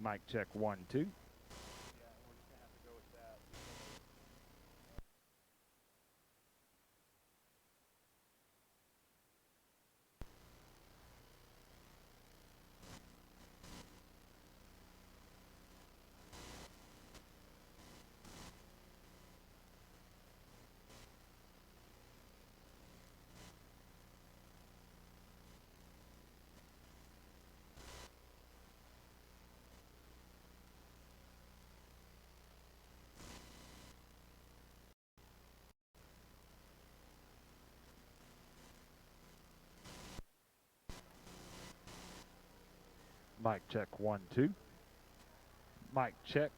Mic check 1 2. Mic check 1 2. Mic check.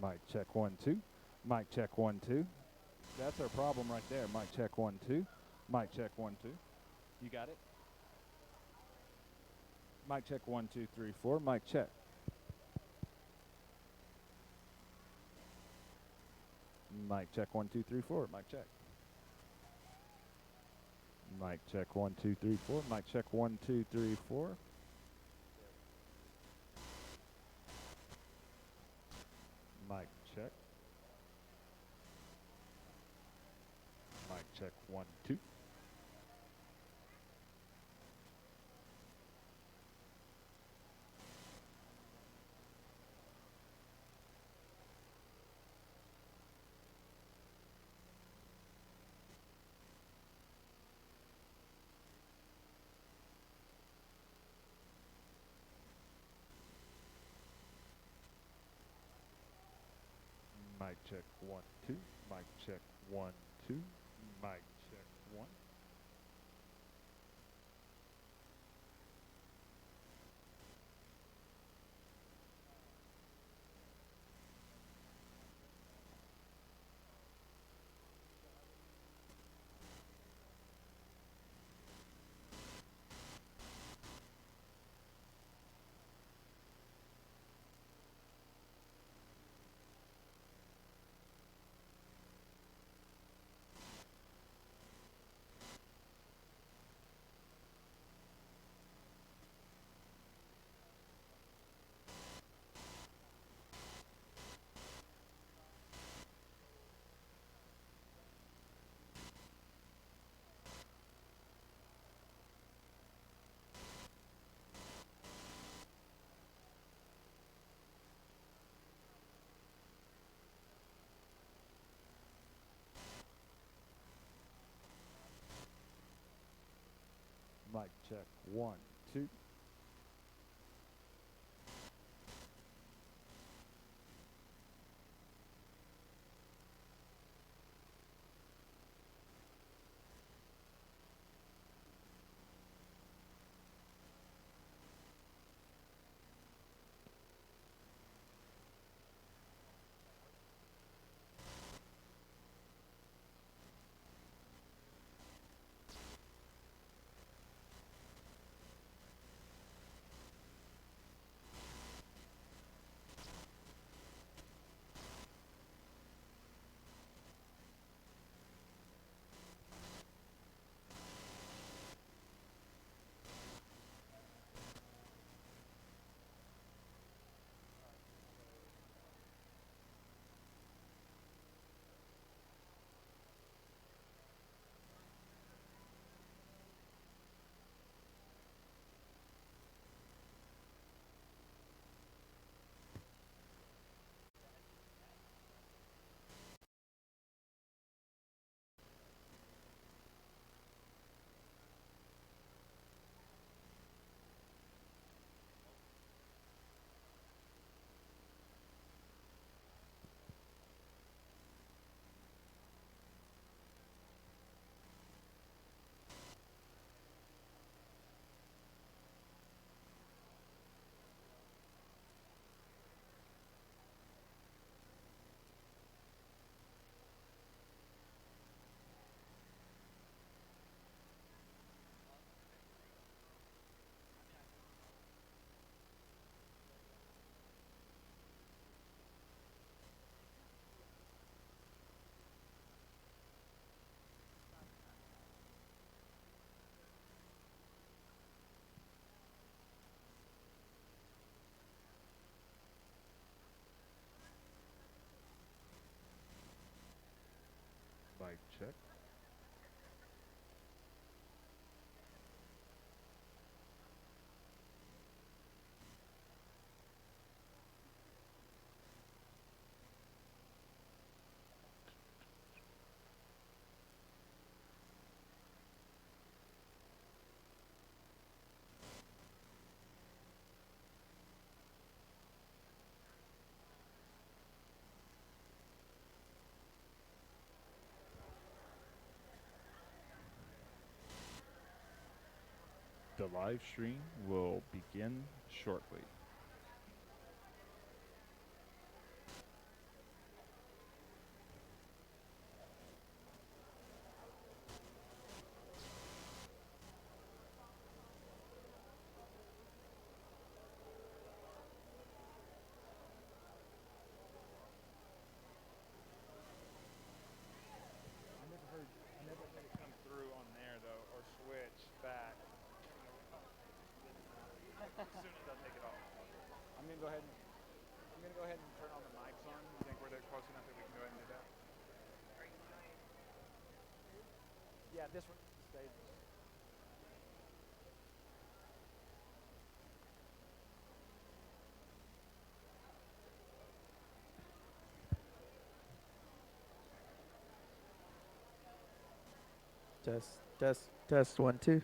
Mic check 1 2. Mic check 1 2. That's our problem right there. Mic check 1 2. Mic check 1 2. You got it? Mic check 1 2 3 4. Mic check. Mic check 1 2 3 4. Mic check. Mic check 1 2 3 4. Mic check 1 2 3 4. Mic check. Mic check 1 2. Mic check 1 2. Mic check 1 2. Mic check 1. Mic check 1 2. Mic check. The live stream will begin shortly. I never heard it come through on there though, or switch back. As soon as I take it off. I'm gonna go ahead and turn all the mics on. You think we're close enough that we can go ahead and do that? Yeah, this one stays. Test 1 2.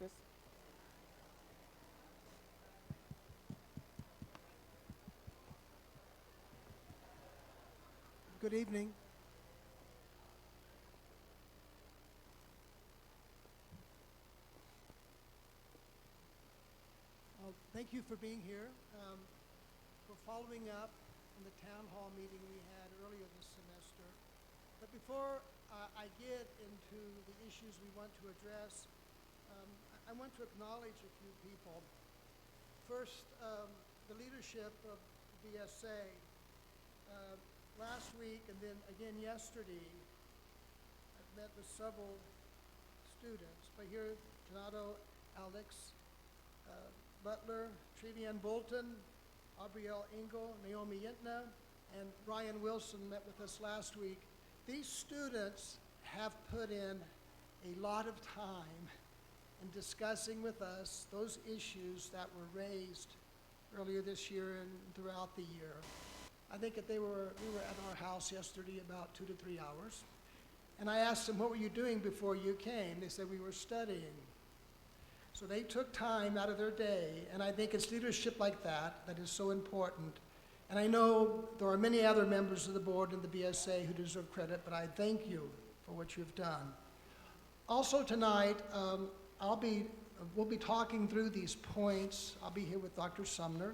Chris? Good evening. Well, thank you for being here. We're following up on the town hall meeting we had earlier this semester. But before I get into the issues we want to address, I want to acknowledge a few people. First, the leadership of BSA. Last week and then again yesterday, I've met with several students. But here, Donato, Alex, Butler, Trevian Bolton, Aubrielle Engel, Naomi Yentna, and Ryan Wilson met with us last week. These students have put in a lot of time in discussing with us those issues that were raised earlier this year and throughout the year. I think that we were at our house yesterday about 2 to 3 hours. And I asked them, what were you doing before you came? They said, we were studying. So they took time out of their day, and I think it's leadership like that that is so important. And I know there are many other members of the board and the BSA who deserve credit, but I thank you for what you've done. Also tonight, we'll be talking through these points. I'll be here with Dr. Sumner.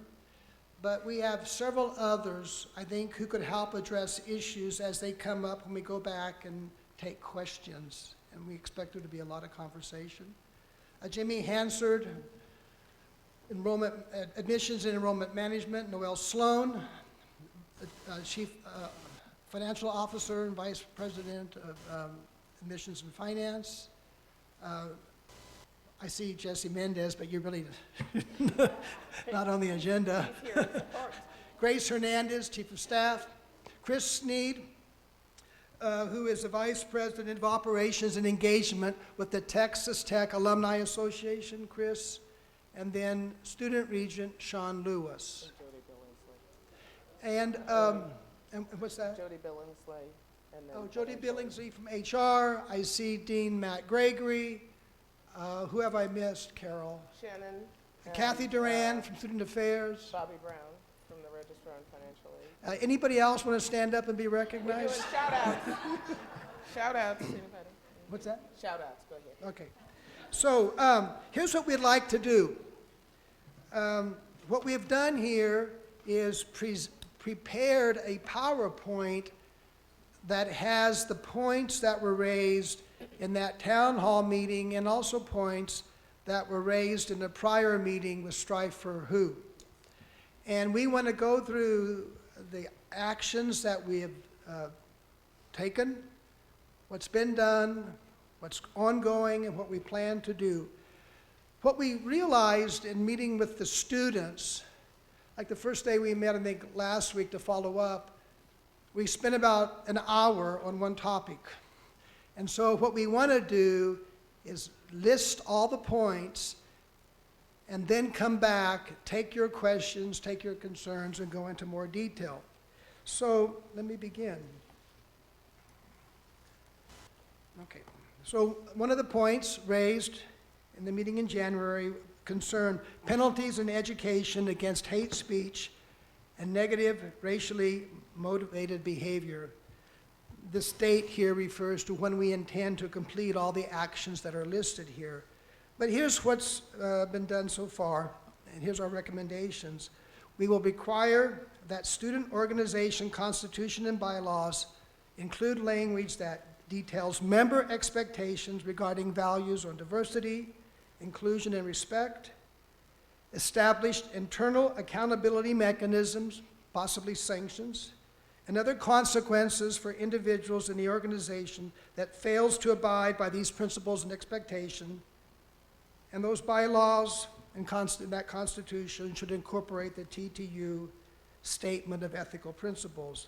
But we have several others, I think, who could help address issues as they come up when we go back and take questions. And we expect there to be a lot of conversation. Jimmy Hansard, Admissions and Enrollment Management. Noel Sloan, Chief Financial Officer and Vice President of Admissions and Finance. I see Jesse Mendez, but you're really not on the agenda. He's here in support. Grace Hernandez, Chief of Staff. Chris Sneed, who is the Vice President of Operations and Engagement with the Texas Tech Alumni Association, Chris. And then Student Regent Sean Lewis. And Jody Billingsley. And what's that? Jody Billingsley. And then Jody financially. Billingsley from HR. I see Dean Matt Gregory. Who have I missed, Carol? Shannon. and, Kathy Duran from Student Affairs. Bobby Brown from the Registrar and Financial Aid. Anybody else want to stand up and be We're doing recognized? shout-outs. Shout-outs. Anybody? What's that? Shout-outs. Go ahead. Okay. So here's what we'd like to do. What we have done here is prepared a PowerPoint that has the points that were raised in that town hall meeting and also points that were raised in the prior meeting with Strive for Who. And we want to go through the actions that we have taken, what's been done, what's ongoing, and what we plan to do. What we realized in meeting with the students, like the first day we met, I think last week to follow up, we spent about an hour on one topic. And so what we want to do is list all the points and then come back, take your questions, take your concerns, and go into more detail. So let me begin. Okay. So one of the points raised in the meeting in January concerned penalties in education against hate speech and negative racially motivated behavior. This date here refers to when we intend to complete all the actions that are listed here. But here's what's been done so far, and here's our recommendations. We will require that student organization constitution and bylaws include language that details member expectations regarding values on diversity, inclusion, and respect, established internal accountability mechanisms, possibly sanctions, and other consequences for individuals in the organization that fails to abide by these principles and expectations. And those bylaws and that constitution should incorporate the TTU Statement of Ethical Principles.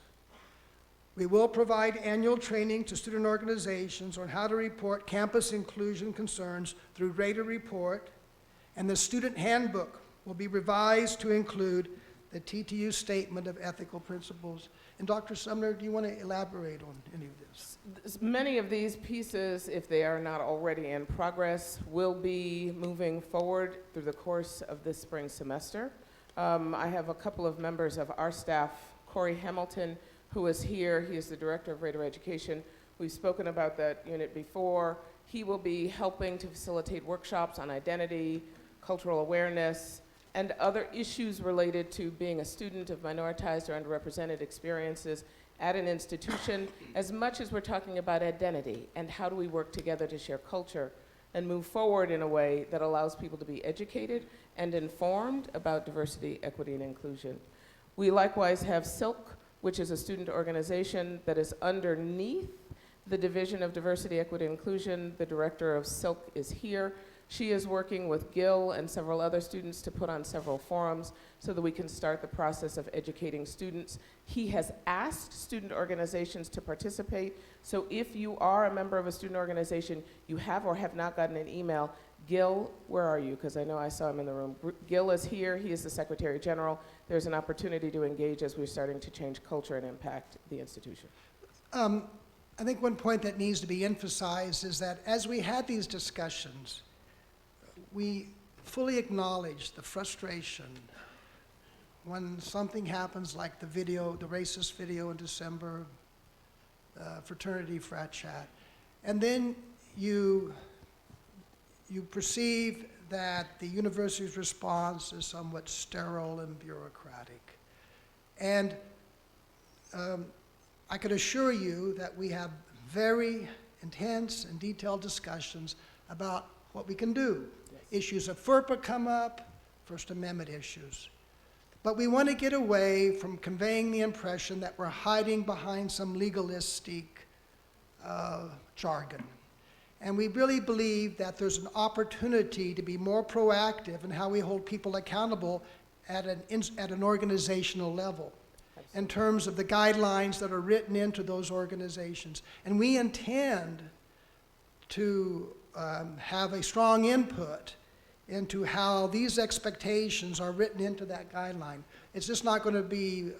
We will provide annual training to student organizations on how to report campus inclusion concerns through Rater Report, and the student handbook will be revised to include the TTU Statement of Ethical Principles. And Dr. Sumner, do you want to elaborate on any of this? Many of these pieces, if they are not already in progress, will be moving forward through the course of this spring semester. I have a couple of members of our staff, Corey Hamilton, who is here. He is the Director of Raider Education. We've spoken about that unit before. He will be helping to facilitate workshops on identity, cultural awareness, and other issues related to being a student of minoritized or underrepresented experiences at an institution, as much as we're talking about identity and how do we work together to share culture and move forward in a way that allows people to be educated and informed about diversity, equity, and inclusion. We likewise have Silk, which is a student organization that is underneath the Division of Diversity, Equity, and Inclusion. The director of Silk is here. She is working with Gil and several other students to put on several forums so that we can start the process of educating students. He has asked student organizations to participate, so if you are a member of a student organization, you have or have not gotten an email, Gil, where are you? Because I know I saw him in the room. Gil is here, he is the Secretary General. There's an opportunity to engage as we're starting to change culture and impact the institution. I think one point that needs to be emphasized is that as we had these discussions, we fully acknowledge the frustration when something happens like the video, the racist video in December, fraternity frat chat, and then you perceive that the university's response is somewhat sterile and bureaucratic. And I could assure you that we have very intense and detailed discussions about what we can do. Yes. Issues of FERPA come up, First Amendment issues. But we want to get away from conveying the impression that we're hiding behind some legalistic jargon. And we really believe that there's an opportunity to be more proactive in how we hold people accountable at an organizational level in terms of the guidelines that are written into those organizations. And we intend to have a strong input into how these expectations are written into that guideline. It's just not going to be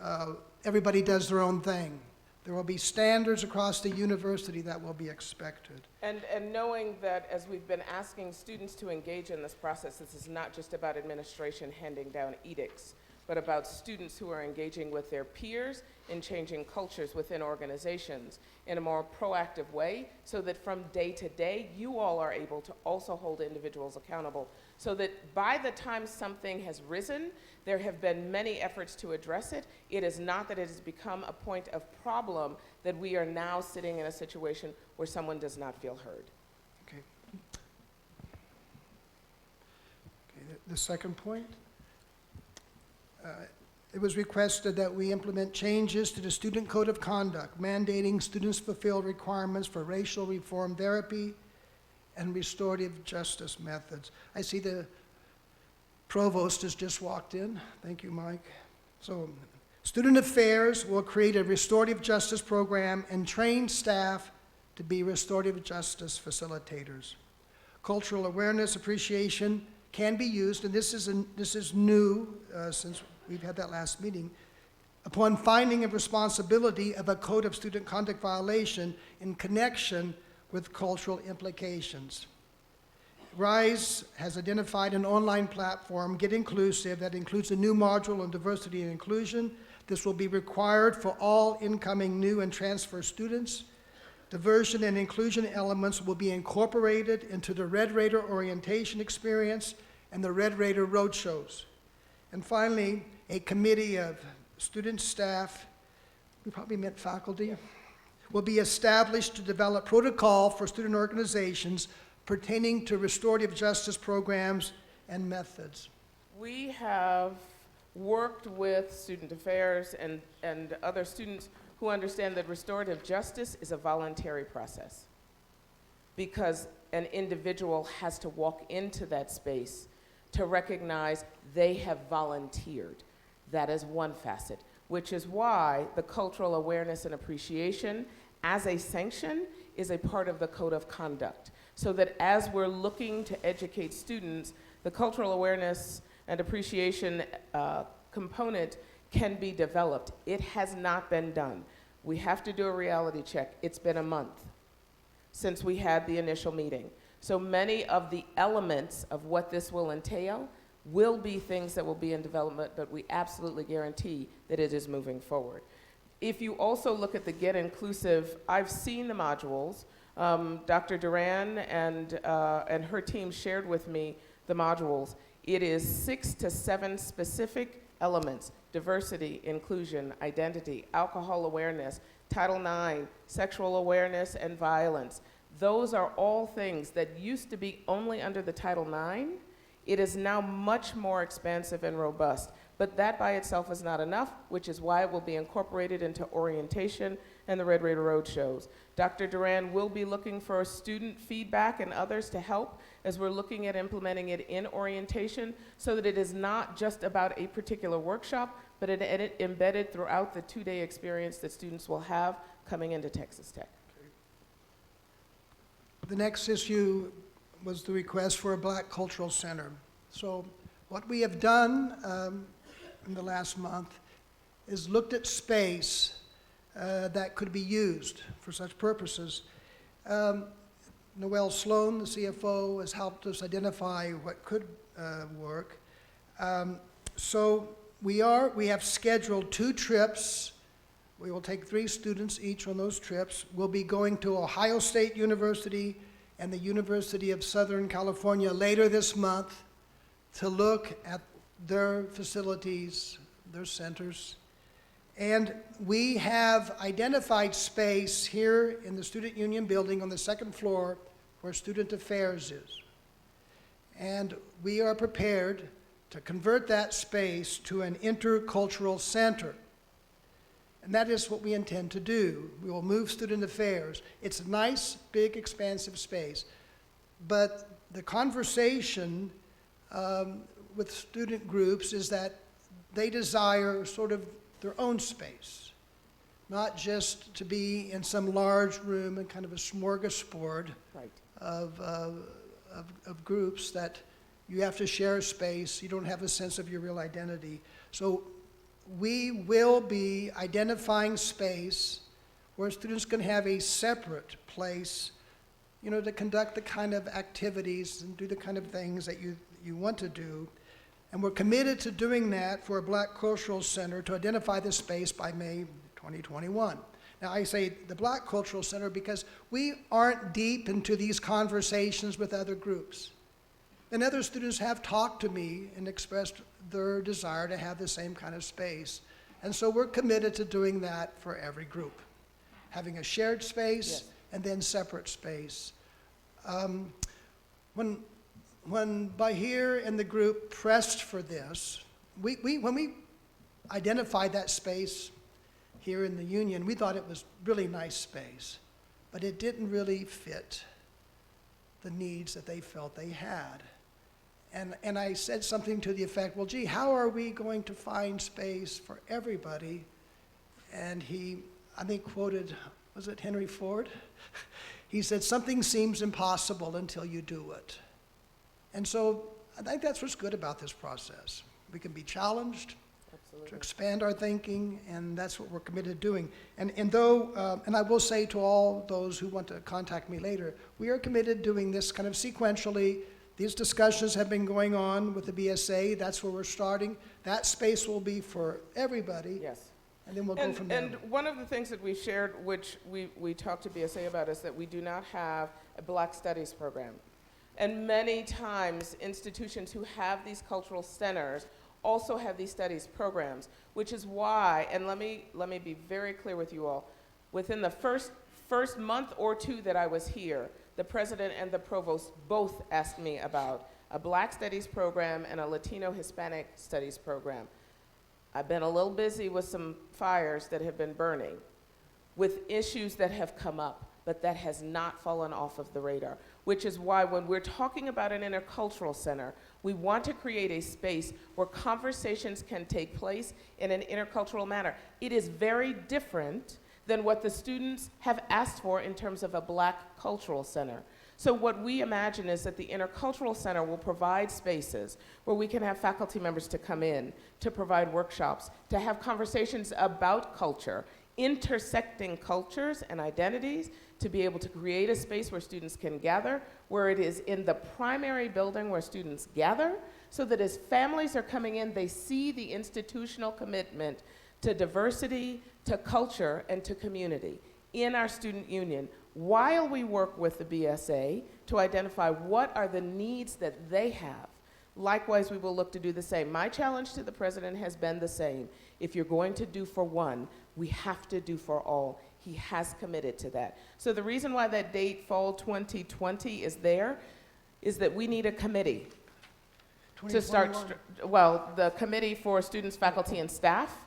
everybody does their own thing. There will be standards across the university that will be expected. And knowing that as we've been asking students to engage in this process, this is not just about administration handing down edicts, but about students who are engaging with their peers in changing cultures within organizations in a more proactive way, so that from day to day, you all are able to also hold individuals accountable, so that by the time something has risen, there have been many efforts to address it. It is not that it has become a point of problem that we are now sitting in a situation where someone does not feel heard. Okay. The second point. It was requested that we implement changes to the Student Code of Conduct, mandating students fulfill requirements for racial reform therapy and restorative justice methods. I see the provost has just walked in. Thank you, Mike. So, Student Affairs will create a restorative justice program and train staff to be restorative justice facilitators. Cultural awareness, appreciation can be used, and this is new since we've had that last meeting, upon finding of responsibility of a code of student conduct violation in connection with cultural implications. RISE has identified an online platform, Get Inclusive, that includes a new module on diversity and inclusion. This will be required for all incoming new and transfer students. Diversion and inclusion elements will be incorporated into the Red Raider orientation experience and the Red Raider roadshows. And finally, a committee of student staff, we probably meant faculty, will be established to develop protocol for student organizations pertaining to restorative justice programs and methods. We have worked with Student Affairs and other students who understand that restorative justice is a voluntary process, because an individual has to walk into that space to recognize they have volunteered. That is one facet, which is why the cultural awareness and appreciation as a sanction is a part of the code of conduct, so that as we're looking to educate students, the cultural awareness and appreciation component can be developed. It has not been done. We have to do a reality check. It's been a month since we had the initial meeting. So many of the elements of what this will entail will be things that will be in development, but we absolutely guarantee that it is moving forward. If you also look at the Get Inclusive, I've seen the modules. Dr. Duran and her team shared with me the modules. It is 6 to 7 specific elements: diversity, inclusion, identity, alcohol awareness, Title IX, sexual awareness and violence. Those are all things that used to be only under the Title IX. It is now much more expansive and robust. But that by itself is not enough, which is why it will be incorporated into orientation and the Red Raider Road shows. Dr. Duran will be looking for student feedback and others to help as we're looking at implementing it in orientation so that it is not just about a particular workshop, but it embedded throughout the 2-day experience that students will have coming into Texas Tech. The next issue was the request for a Black Cultural Center. So what we have done in the last month is looked at space that could be used for such purposes. Noelle Sloan, the CFO, has helped us identify what could work. So we have scheduled 2 trips. We will take 3 students each on those trips. We'll be going to Ohio State University and the University of Southern California later this month to look at their facilities, their centers. And we have identified space here in the Student Union building on the 2nd floor where Student Affairs is. And we are prepared to convert that space to an intercultural center. And that is what we intend to do. We will move Student Affairs. It's a nice, big, expansive space. But the conversation with student groups is that they desire sort of their own space, not just to be in some large room and kind of a smorgasbord Right. of groups that you have to share space. You don't have a sense of your real identity. So we will be identifying space where students can have a separate place, you know, to conduct the kind of activities and do the kind of things that you want to do. And we're committed to doing that for a Black Cultural Center to identify the space by May 2021. Now, I say the Black Cultural Center because we aren't deep into these conversations with other groups. And other students have talked to me and expressed their desire to have the same kind of space. And so we're committed to doing that for every group, having a shared space Yes. and then separate space. When Bahir and the group pressed for this, when we identified that space here in the Union, we thought it was really nice space, but it didn't really fit the needs that they felt they had. And I said something to the effect, well, gee, how are we going to find space for everybody? And he, I think, quoted, was it Henry Ford? He said, something seems impossible until you do it. And so I think that's what's good about this process. We can be challenged to Absolutely. expand our thinking, and that's what we're committed to doing. And I will say to all those who want to contact me later, we are committed to doing this kind of sequentially. These discussions have been going on with the BSA. That's where we're starting. That space will be for everybody, Yes. and then we'll go from there. And one of the things that we shared, which we talked to BSA about, is that we do not have a Black Studies program. And many times, institutions who have these cultural centers also have these studies programs, which is why, and let me be very clear with you all, within the first month or 2 that I was here, the president and the provost both asked me about a Black Studies program and a Latino Hispanic Studies program. I've been a little busy with some fires that have been burning, with issues that have come up, but that has not fallen off of the radar, which is why when we're talking about an intercultural center, we want to create a space where conversations can take place in an intercultural manner. It is very different than what the students have asked for in terms of a Black cultural center. So what we imagine is that the Intercultural Center will provide spaces where we can have faculty members to come in, to provide workshops, to have conversations about culture, intersecting cultures and identities, to be able to create a space where students can gather, where it is in the primary building where students gather, so that as families are coming in, they see the institutional commitment to diversity, to culture, and to community in our student union, while we work with the BSA to identify what are the needs that they have. Likewise, we will look to do the same. My challenge to the president has been the same. If you're going to do for one, we have to do for all. He has committed to that. So the reason why that date, fall 2020, is there is that we need a committee to start, 2021. the committee for students, faculty, and staff.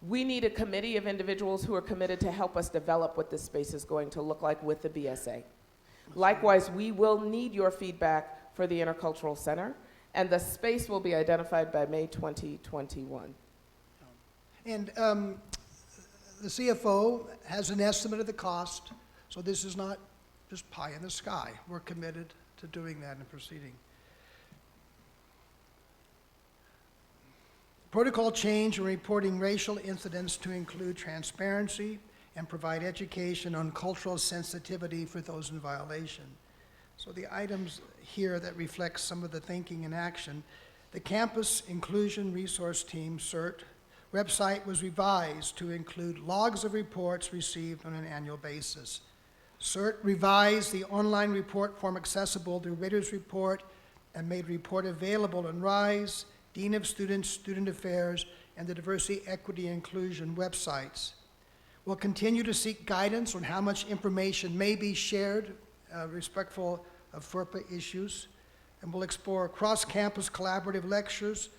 We need a committee of individuals who are committed to help us develop what this space is going to look like with the BSA. Likewise, we will need your feedback for the Intercultural Center, and the space will be identified by May 2021. And the CFO has an estimate of the cost, so this is not just pie in the sky. We're committed to doing that and proceeding. Protocol change in reporting racial incidents to include transparency and provide education on cultural sensitivity for those in violation. So the items here that reflect some of the thinking and action. The Campus Inclusion Resource Team, CIRT, website was revised to include logs of reports received on an annual basis. CIRT revised the online report form accessible through Rader's Report and made report available on RISE, Dean of Students, Student Affairs, and the Diversity, Equity, and Inclusion websites. We'll continue to seek guidance on how much information may be shared, respectful of FERPA issues, and we'll explore cross-campus collaborative lectures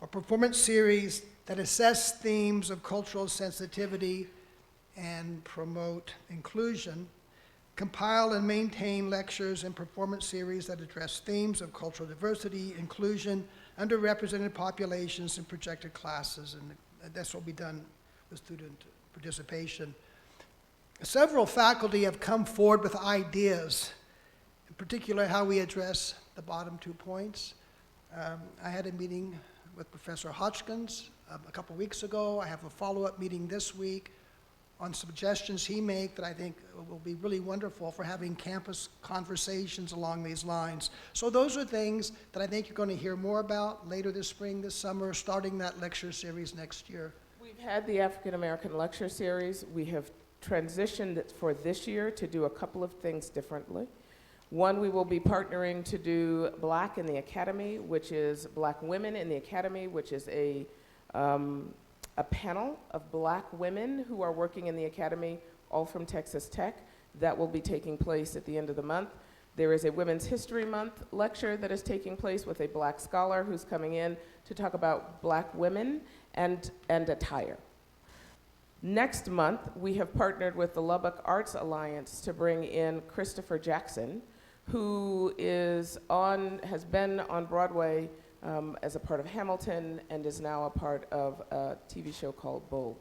or performance series that assess themes of cultural sensitivity and promote inclusion, compile and maintain lectures and performance series that address themes of cultural diversity, inclusion, underrepresented populations, and projected classes, and that's what will be done with student participation. Several faculty have come forward with ideas, in particular how we address the bottom 2 points. I had a meeting with Professor Hodgkins a couple weeks ago. I have a follow-up meeting this week on suggestions he made that I think will be really wonderful for having campus conversations along these lines. So those are things that I think you're going to hear more about later this spring, this summer, starting that lecture series next year. We've had the African American Lecture Series. We have transitioned it for this year to do a couple of things differently. One, we will be partnering to do Black in the Academy, which is Black Women in the Academy, which is a panel of Black women who are working in the Academy, all from Texas Tech. That will be taking place at the end of the month. There is a Women's History Month lecture that is taking place with a Black scholar who's coming in to talk about Black women and attire. Next month, we have partnered with the Lubbock Arts Alliance to bring in Christopher Jackson, who has been on Broadway as a part of Hamilton and is now a part of a TV show called Bull.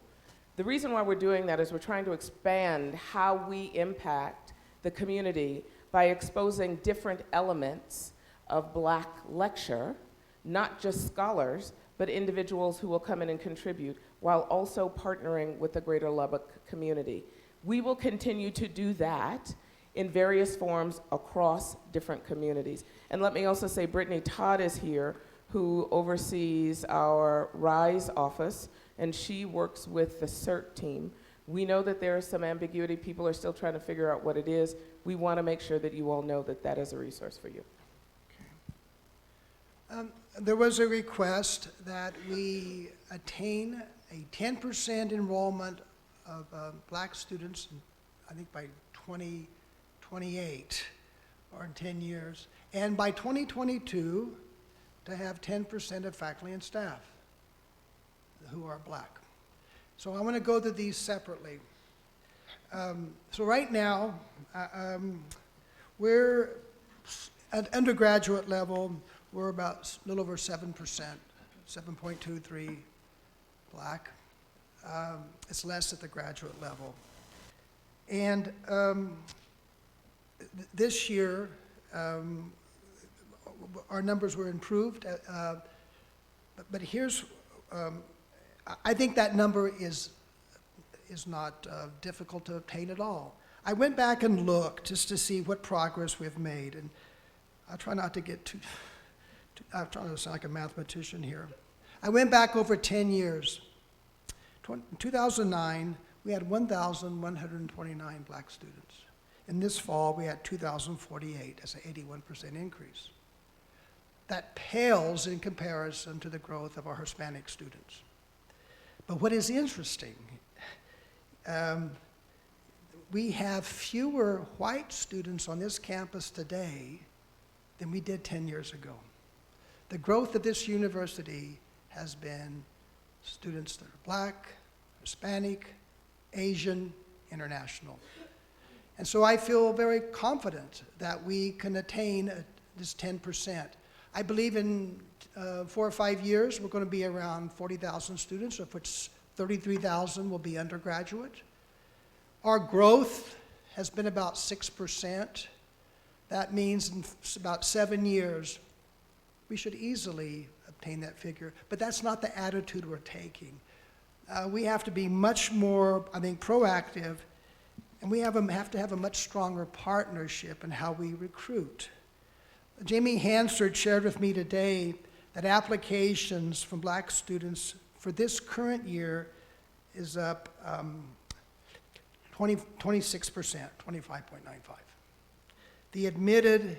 The reason why we're doing that is we're trying to expand how we impact the community by exposing different elements of Black lecture, not just scholars, but individuals who will come in and contribute, while also partnering with the greater Lubbock community. We will continue to do that in various forms across different communities. And let me also say, Brittany Todd is here, who oversees our RISE office, and she works with the CIRT team. We know that there is some ambiguity. People are still trying to figure out what it is. We want to make sure that you all know that that is a resource for you. There was a request that we attain a 10% enrollment of Black students, I think by 2028, or in 10 years, and by 2022, to have 10% of faculty and staff who are Black. So I want to go to these separately. So right now, we're at undergraduate level, we're about a little over 7%, 7.23 Black. It's less at the graduate level. And this year, our numbers were improved. But here's, I think that number is not difficult to obtain at all. I went back and looked just to see what progress we've made, and I'll try not to get I'm trying to sound like a mathematician here. I went back over 10 years. In 2009, we had 1,129 black students. In this fall, we had 2,048. That's an 81% increase. That pales in comparison to the growth of our Hispanic students. But what is interesting, we have fewer white students on this campus today than we did 10 years ago. The growth of this university has been students that are black, Hispanic, Asian, international. And so I feel very confident that we can attain this 10%. I believe in 4 or 5 years, we're going to be around 40,000 students, of which 33,000 will be undergraduate. Our growth has been about 6%. That means in about 7 years, we should easily obtain that figure. But that's not the attitude we're taking. We have to be much more, I think, proactive, and we have to have a much stronger partnership in how we recruit. Jamie Hansard shared with me today that applications from black students for this current year is up 26%, 25.95.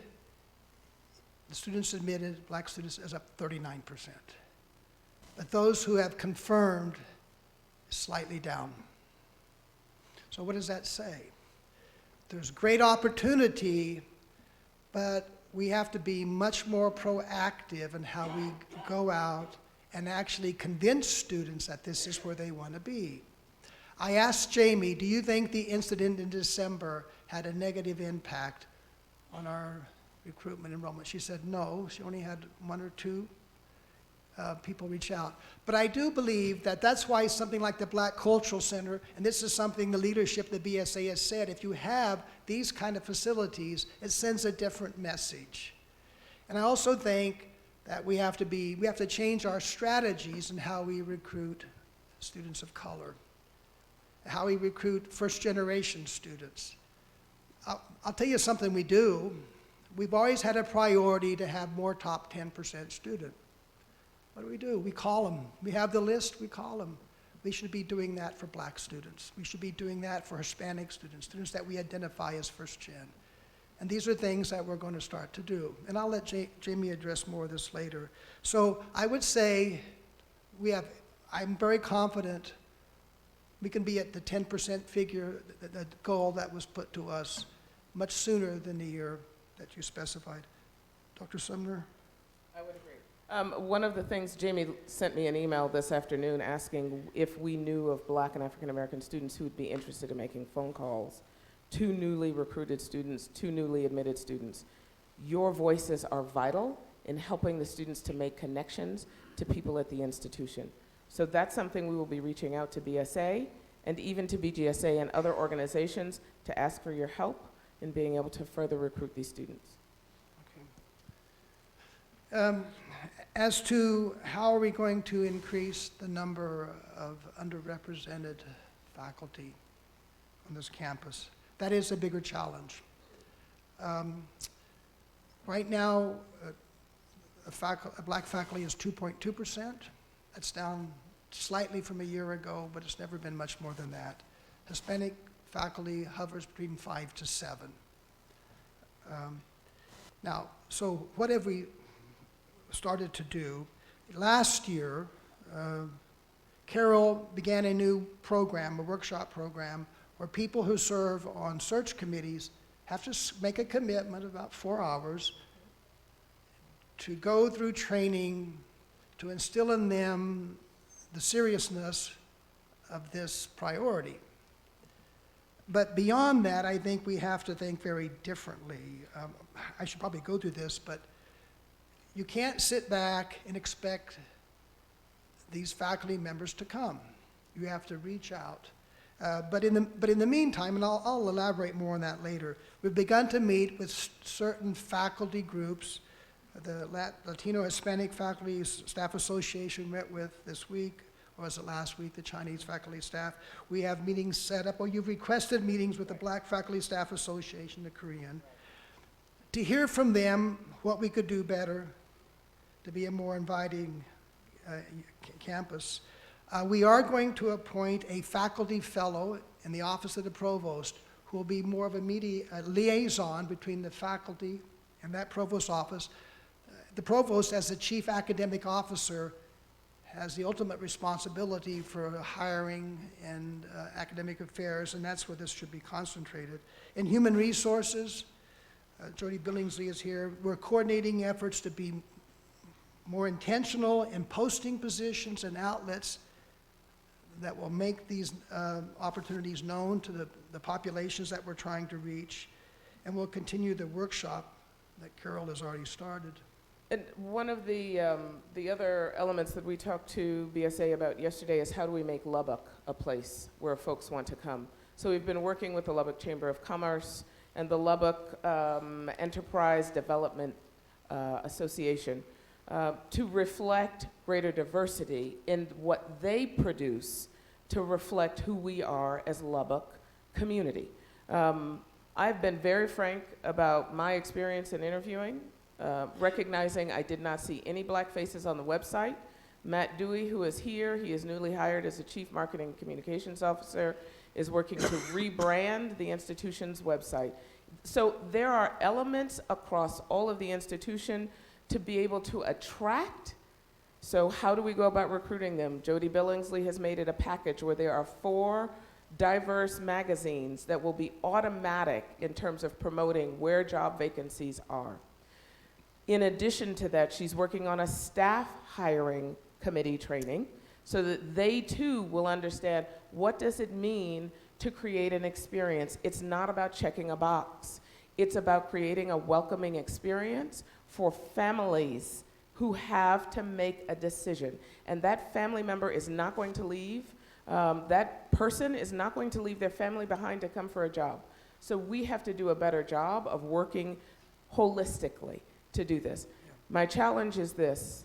The students admitted, black students, is up 39%. But those who have confirmed is slightly down. So what does that say? There's great opportunity, but we have to be much more proactive in how we go out and actually convince students that this is where they want to be. I asked Jamie, do you think the incident in December had a negative impact on our recruitment enrollment? She said no. She only had 1 or 2 people reach out. But I do believe that that's why something like the Black Cultural Center, and this is something the leadership of the BSA has said, if you have these kind of facilities, it sends a different message. And I also think that we have to change our strategies in how we recruit students of color, how we recruit first-generation students. I'll tell you something we do. We've always had a priority to have more top 10% student. What do? We call them. We have the list, we call them. We should be doing that for black students. We should be doing that for Hispanic students, students that we identify as first gen. And these are things that we're going to start to do. And I'll let Jamie address more of this later. So I would say I'm very confident we can be at the 10% figure, the goal that was put to us much sooner than the year that you specified. Dr. Sumner? I would agree. One of the things, Jamie sent me an email this afternoon asking if we knew of black and African American students who would be interested in making phone calls to newly recruited students, to newly admitted students. Your voices are vital in helping the students to make connections to people at the institution. So that's something we will be reaching out to BSA and even to BGSA and other organizations to ask for your help in being able to further recruit these students. Okay. As to how are we going to increase the number of underrepresented faculty on this campus, that is a bigger challenge. Right now, black faculty is 2.2%. That's down slightly from a year ago, but it's never been much more than that. Hispanic faculty hovers between 5 to 7. Now, so what have we started to do? Last year, Carol began a new program, a workshop program, where people who serve on search committees have to make a commitment of about 4 hours to go through training to instill in them the seriousness of this priority. But beyond that, I think we have to think very differently. I should probably go through this, but you can't sit back and expect these faculty members to come. You have to reach out. But in the meantime, and I'll elaborate more on that later, we've begun to meet with certain faculty groups. The Latino Hispanic Faculty Staff Association met with this week, or was it last week, the Chinese faculty staff. We have meetings set up, or you've requested meetings with the Black Faculty Staff Association, the Korean, to hear from them what we could do better to be a more inviting campus. We are going to appoint a faculty fellow in the office of the provost who will be more of a liaison between the faculty and that provost office. The provost, as the chief academic officer, has the ultimate responsibility for hiring and academic affairs, and that's where this should be concentrated. In human resources, Jody Billingsley is here. We're coordinating efforts to be more intentional in posting positions and outlets that will make these opportunities known to the populations that we're trying to reach. And we'll continue the workshop that Carol has already started. And one of the other elements that we talked to BSA about yesterday is how do we make Lubbock a place where folks want to come. So we've been working with the Lubbock Chamber of Commerce and the Lubbock Enterprise Development Association to reflect greater diversity in what they produce to reflect who we are as Lubbock community. I've been very frank about my experience in interviewing, recognizing I did not see any black faces on the website. Matt Dewey, who is here, he is newly hired as the Chief Marketing and Communications Officer, is working to rebrand the institution's website. So there are elements across all of the institution to be able to attract. So how do we go about recruiting them? Jody Billingsley has made it a package where there are 4 diverse magazines that will be automatic in terms of promoting where job vacancies are. In addition to that, she's working on a staff hiring committee training so that they too will understand what does it mean to create an experience. It's not about checking a box. It's about creating a welcoming experience for families who have to make a decision. And that family member is not going to leave. That person is not going to leave their family behind to come for a job. So we have to do a better job of working holistically to do this. My challenge is this,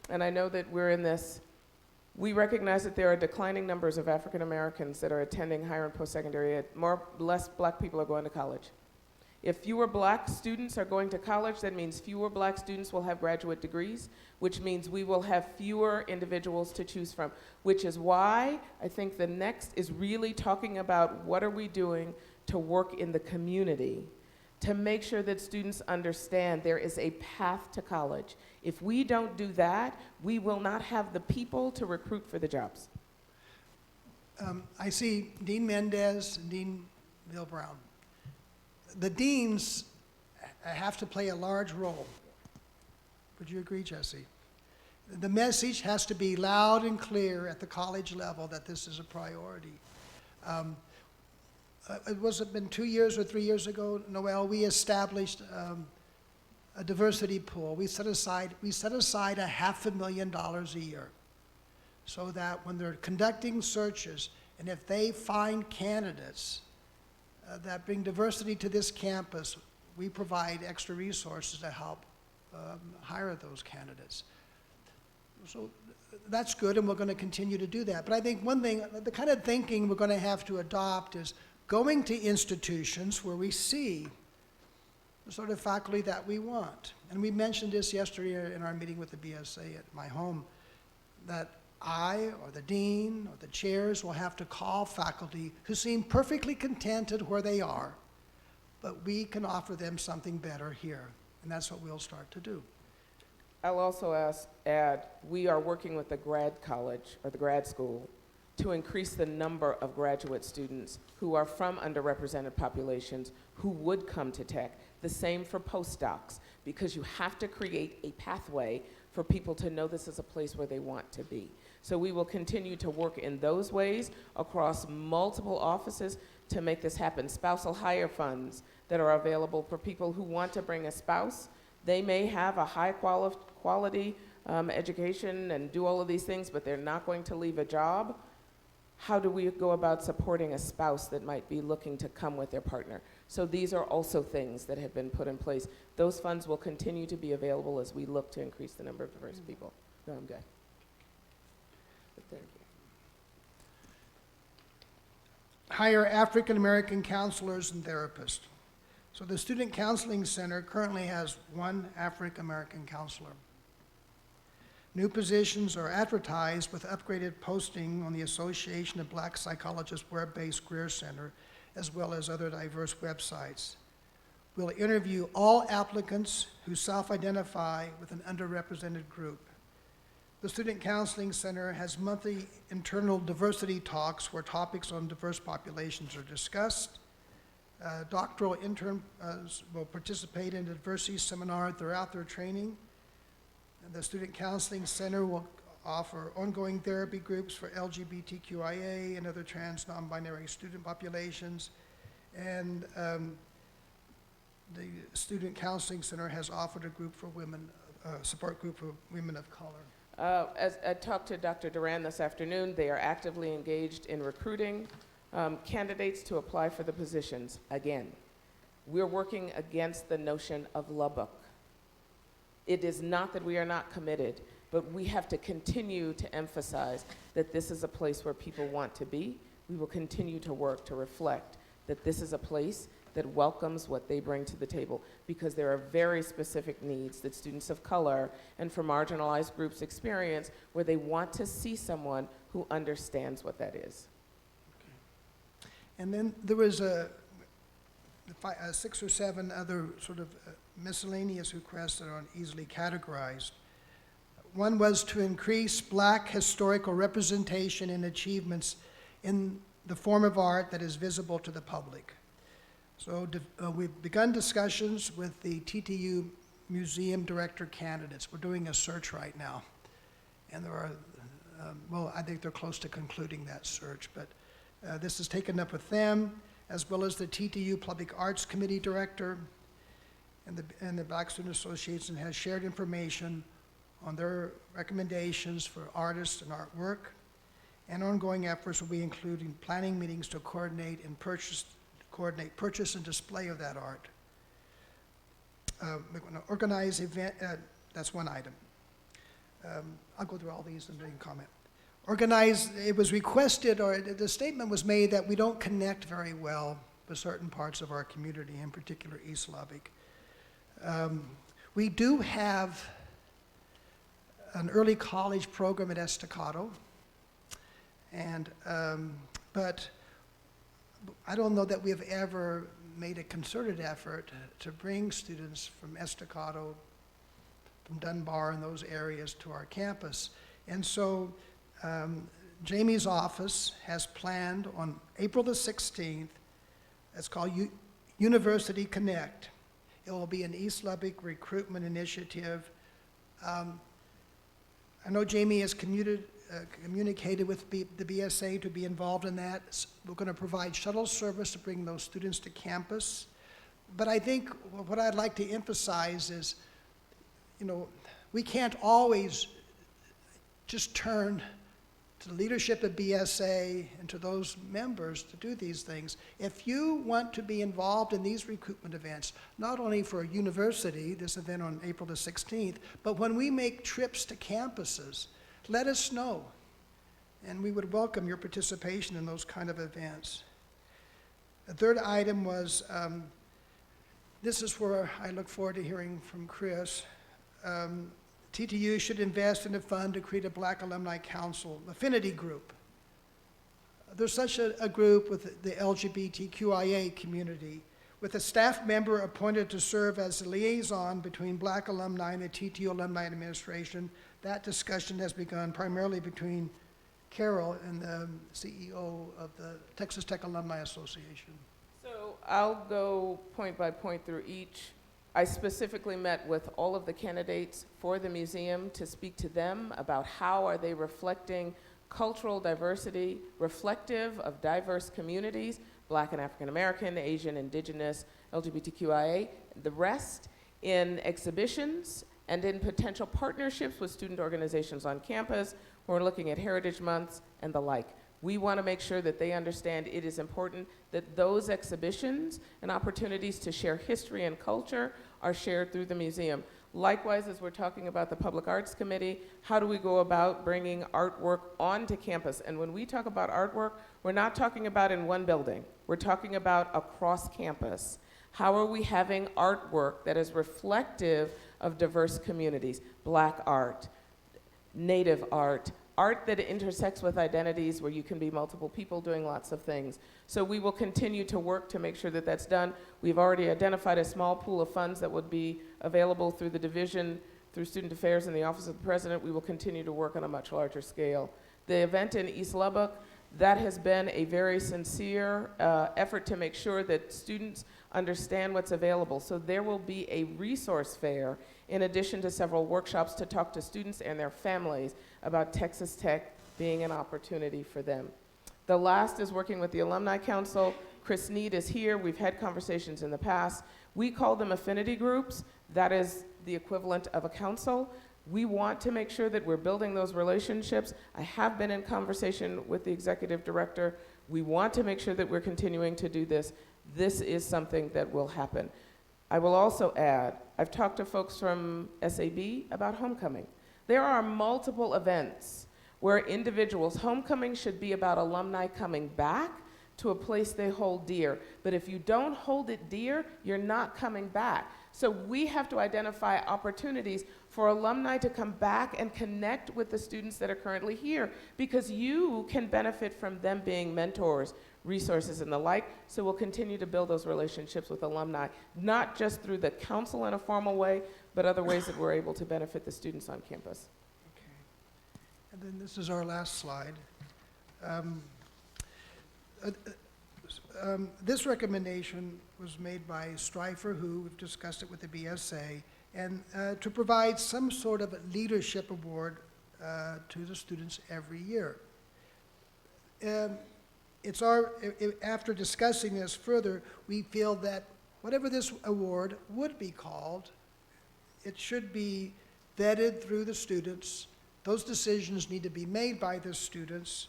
and I know that we're in this, we recognize that there are declining numbers of African Americans that are attending higher and post-secondary ed. Less black people are going to college. If fewer black students are going to college, that means fewer black students will have graduate degrees, which means we will have fewer individuals to choose from, which is why I think the next is really talking about what are we doing to work in the community to make sure that students understand there is a path to college. If we don't do that, we will not have the people to recruit for the jobs. I see Dean Mendez and Dean Bill Brown. The deans have to play a large role. Would you agree, Jesse? The message has to be loud and clear at the college level that this is a priority. It was been 2 years or 3 years ago, Noel, we established a diversity pool. We set aside $500,000 a year so that when they're conducting searches, and if they find candidates that bring diversity to this campus, we provide extra resources to help hire those candidates. So that's good, and we're going to continue to do that. But I think one thing, the kind of thinking we're going to have to adopt is going to institutions where we see the sort of faculty that we want. And we mentioned this yesterday in our meeting with the BSA at my home, that I or the dean or the chairs will have to call faculty who seem perfectly contented where they are, but we can offer them something better here. And that's what we'll start to do. I'll also add, we are working with the grad college or the grad school to increase the number of graduate students who are from underrepresented populations who would come to Tech. The same for postdocs, because you have to create a pathway for people to know this is a place where they want to be. So we will continue to work in those ways across multiple offices to make this happen. Spousal hire funds that are available for people who want to bring a spouse. They may have a high quality education and do all of these things, but they're not going to leave a job. How do we go about supporting a spouse that might be looking to come with their partner? So these are also things that have been put in place. Those funds will continue to be available as we look to increase the number of diverse people. No, I'm good. But thank you. Hire African American counselors and therapists. So the Student Counseling Center currently has one African American counselor. New positions are advertised with upgraded posting on the Association of Black Psychologists web-based career center, as well as other diverse websites. We'll interview all applicants who self-identify with an underrepresented group. The Student Counseling Center has monthly internal diversity talks where topics on diverse populations are discussed. Doctoral interns will participate in a diversity seminar throughout their training. And the Student Counseling Center will offer ongoing therapy groups for LGBTQIA and other trans non-binary student populations. And the Student Counseling Center has offered a group for women, support group for women of color. As I talked to Dr. Duran this afternoon, they are actively engaged in recruiting candidates to apply for the positions. Again, we're working against the notion of Lubbock. It is not that we are not committed, but we have to continue to emphasize that this is a place where people want to be. We will continue to work to reflect that this is a place that welcomes what they bring to the table, because there are very specific needs that students of color and from marginalized groups experience where they want to see someone who understands what that is. And then there was 6 or 7 other sort of miscellaneous requests that aren't easily categorized. One was to increase Black historical representation and achievements in the form of art that is visible to the public. So we've begun discussions with the TTU Museum Director candidates. We're doing a search right now. And there are, well, I think they're close to concluding that search, but this is taken up with them, as well as the TTU Public Arts Committee Director, and the Black Student Association has shared information on their recommendations for artists and artwork, and ongoing efforts will be including planning meetings to coordinate purchase and display of that art. We're going to organize event, that's one item. I'll go through all these and then comment. It was requested, or the statement was made that we don't connect very well with certain parts of our community, in particular East Lubbock. We do have an early college program at Estacado, and but I don't know that we have ever made a concerted effort to bring students from Estacado, from Dunbar and those areas to our campus. And so Jamie's office has planned on April the 16th, it's called University Connect. It will be an East Lubbock recruitment initiative. I know Jamie has communicated with the BSA to be involved in that. We're going to provide shuttle service to bring those students to campus. But I think what I'd like to emphasize is, you know, we can't always just turn to the leadership of BSA and to those members to do these things. If you want to be involved in these recruitment events, not only for a university, this event on April the 16th, but when we make trips to campuses, let us know. And we would welcome your participation in those kind of events. The third item was, this is where I look forward to hearing from Chris. TTU should invest in a fund to create a Black Alumni Council affinity group. There's such a group with the LGBTQIA community, with a staff member appointed to serve as a liaison between Black alumni and the TTU Alumni Administration. That discussion has begun primarily between Carol and the CEO of the Texas Tech Alumni Association. So I'll go point by point through each. I specifically met with all of the candidates for the museum to speak to them about how are they reflecting cultural diversity, reflective of diverse communities, Black and African American, Asian, Indigenous, LGBTQIA, the rest in exhibitions and in potential partnerships with student organizations on campus. We're looking at Heritage Months and the like. We want to make sure that they understand it is important that those exhibitions and opportunities to share history and culture are shared through the museum. Likewise, as we're talking about the Public Arts Committee, how do we go about bringing artwork onto campus? And when we talk about artwork, we're not talking about in one building. We're talking about across campus. How are we having artwork that is reflective of diverse communities? Black art, Native art, art that intersects with identities where you can be multiple people doing lots of things. So we will continue to work to make sure that that's done. We've already identified a small pool of funds that would be available through the division, through Student Affairs and the Office of the President. We will continue to work on a much larger scale. The event in East Lubbock, that has been a very sincere effort to make sure that students understand what's available. So there will be a resource fair in addition to several workshops to talk to students and their families about Texas Tech being an opportunity for them. The last is working with the Alumni Council. Chris Need is here. We've had conversations in the past. We call them affinity groups. That is the equivalent of a council. We want to make sure that we're building those relationships. I have been in conversation with the executive director. We want to make sure that we're continuing to do this. This is something that will happen. I will also add, I've talked to folks from SAB about homecoming. There are multiple events where individuals, homecoming should be about alumni coming back to a place they hold dear. But if you don't hold it dear, you're not coming back. So we have to identify opportunities for alumni to come back and connect with the students that are currently here, because you can benefit from them being mentors, resources, and the like. So we'll continue to build those relationships with alumni, not just through the council in a formal way, but other ways that we're able to benefit the students on campus. Okay. And then this is our last slide. This recommendation was made by Stryfer, who we've discussed it with the BSA, and to provide some sort of a leadership award to the students every year. After discussing this further, we feel that whatever this award would be called, it should be vetted through the students. Those decisions need to be made by the students,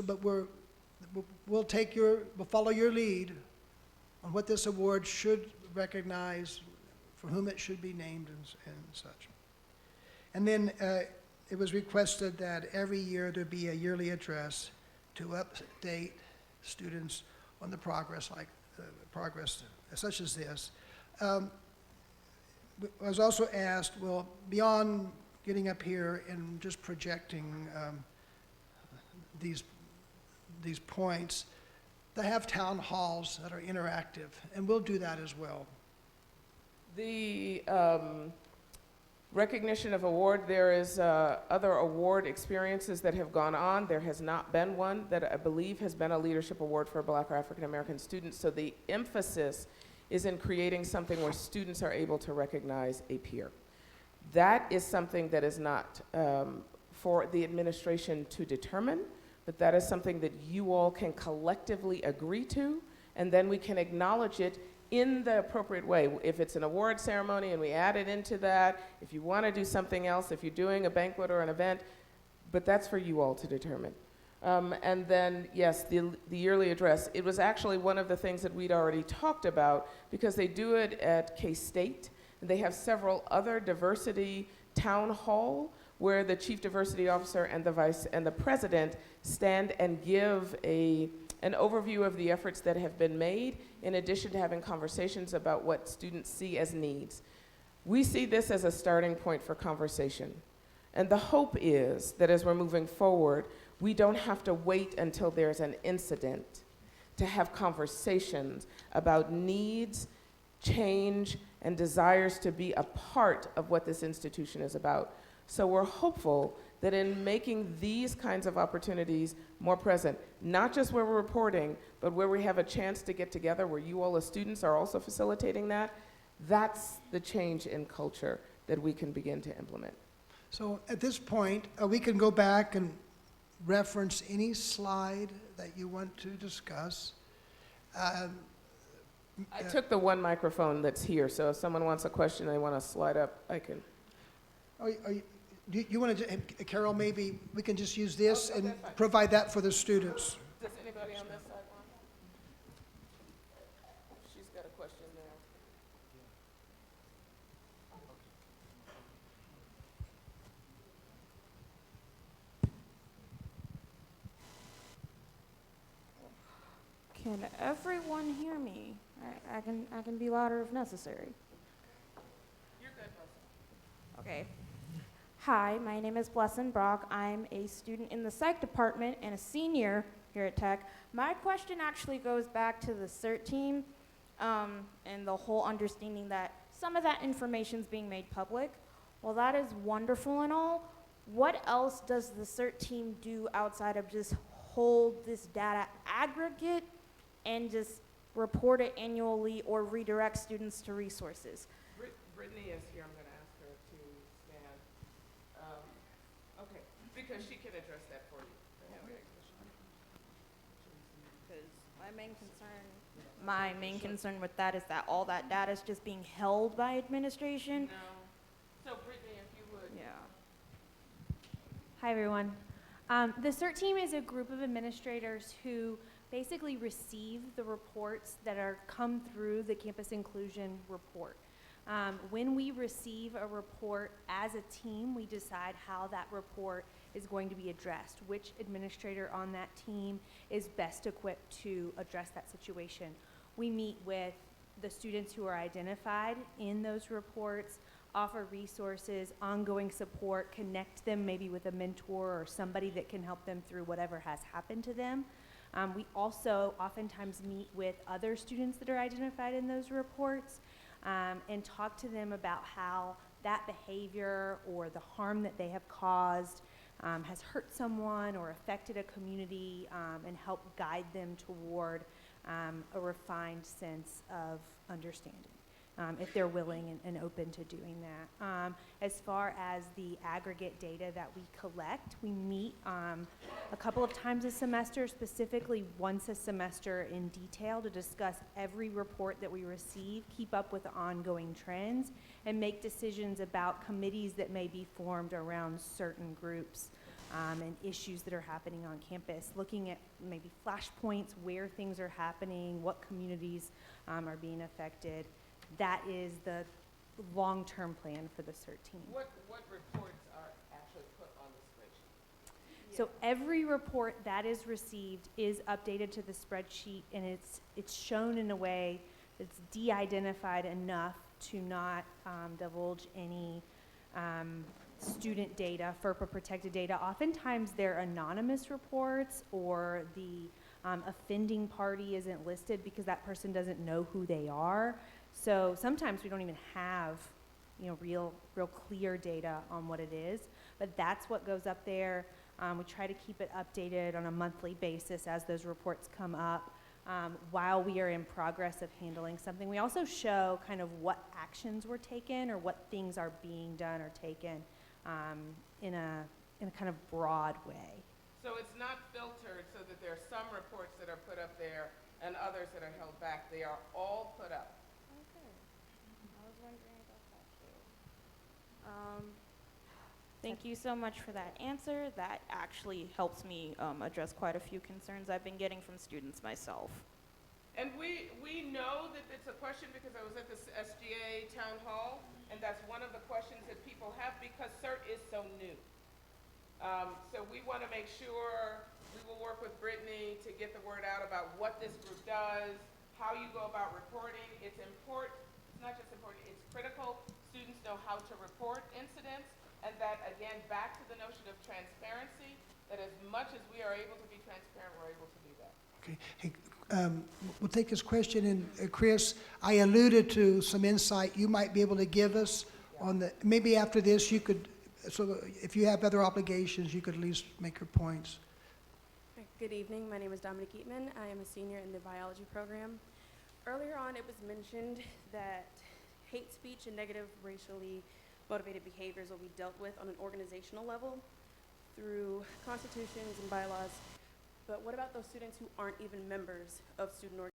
but we'll follow your lead on what this award should recognize, for whom it should be named, and such. And then it was requested that every year there be a yearly address to update students on the progress, progress such as this. I was also asked, well, beyond getting up here and just projecting these points, to have town halls that are interactive, and we'll do that as well. The recognition of award, there is other award experiences that have gone on. There has not been one that I believe has been a leadership award for Black or African American students. So the emphasis is in creating something where students are able to recognize a peer. That is something that is not for the administration to determine, but that is something that you all can collectively agree to, and then we can acknowledge it in the appropriate way. If it's an award ceremony and we add it into that, if you want to do something else, if you're doing a banquet or an event, but that's for you all to determine. And then, yes, the yearly address. It was actually one of the things that we'd already talked about, because they do it at K-State. They have several other diversity town hall where the chief diversity officer and the vice and the president stand and give an overview of the efforts that have been made, in addition to having conversations about what students see as needs. We see this as a starting point for conversation. And the hope is that as we're moving forward, we don't have to wait until there's an incident to have conversations about needs, change, and desires to be a part of what this institution is about. So we're hopeful that in making these kinds of opportunities more present, not just where we're reporting, but where we have a chance to get together, where you all as students are also facilitating that, that's the change in culture that we can begin to implement. So at this point, we can go back and reference any slide that you want to discuss. I took the one microphone that's here, so if someone wants a question, they want to slide up, I can. You want to, Carol, maybe we can just use this Oh, and that's fine. provide that for the students. Does anybody on this side want? She's got a question there. Can everyone hear me? I can be louder if necessary. You're good, Melissa. Okay. Hi, my name is Blessin Brock. I'm a student in the psych department and a senior here at Tech. My question actually goes back to the CERT team and the whole understanding that some of that information is being made public. Well, that is wonderful and all. What else does the CERT team do outside of just hold this data aggregate and just report it annually or redirect students to resources? Brittany is here, I'm gonna ask her to stand. Okay, because she can address that for you. Because my main concern with that is that all that data is just being held by administration. No. So Brittany, if you would. Yeah. Hi, everyone. The CERT team is a group of administrators who basically receive the reports that are come through the campus inclusion report. When we receive a report as a team, we decide how that report is going to be addressed, which administrator on that team is best equipped to address that situation. We meet with the students who are identified in those reports, offer resources, ongoing support, connect them maybe with a mentor or somebody that can help them through whatever has happened to them. We also oftentimes meet with other students that are identified in those reports and talk to them about how that behavior or the harm that they have caused has hurt someone or affected a community and help guide them toward a refined sense of understanding. If they're willing and open to doing that. As far as the aggregate data that we collect, we meet a couple of times a semester, specifically once a semester in detail to discuss every report that we receive, keep up with the ongoing trends, and make decisions about committees that may be formed around certain groups and issues that are happening on campus, looking at maybe flashpoints, where things are happening, what communities are being affected. That is the long-term plan for the CERT team. What reports are actually put on the spreadsheet? So every report that is received is updated to the spreadsheet, and it's shown in a way that's de-identified enough to not divulge any student data, FERPA protected data. Oftentimes they're anonymous reports, or the offending party isn't listed because that person doesn't know who they are. So sometimes we don't even have, real clear data on what it is, but that's what goes up there. We try to keep it updated on a monthly basis as those reports come up while we are in progress of handling something. We also show kind of what actions were taken or what things are being done or taken in a kind of broad way. So it's not filtered so that there are some reports that are put up there and others that are held back. They are all put up. Thank you so much for that answer. That actually helps me address quite a few concerns I've been getting from students myself. And we know that it's a question because I was at this SGA town hall, and that's one of the questions that people have because CERT is so new. So we want to make sure we will work with Brittany to get the word out about what this group does, how you go about reporting. It's important. It's not just important, it's critical. Students know how to report incidents, and that, again, back to the notion of transparency, that as much as we are able to be transparent, we're able to do that. Okay. Hey, we'll take this question, and Chris, I alluded to some insight you might be able to give us on the, maybe after this you could, so if you have other obligations, you could at least make your points. Good evening. My name is Dominic Eatman. I am a senior in the biology program. Earlier on, it was mentioned that hate speech and negative racially motivated behaviors will be dealt with on an organizational level through constitutions and bylaws. But what about those students who aren't even members of student organizations?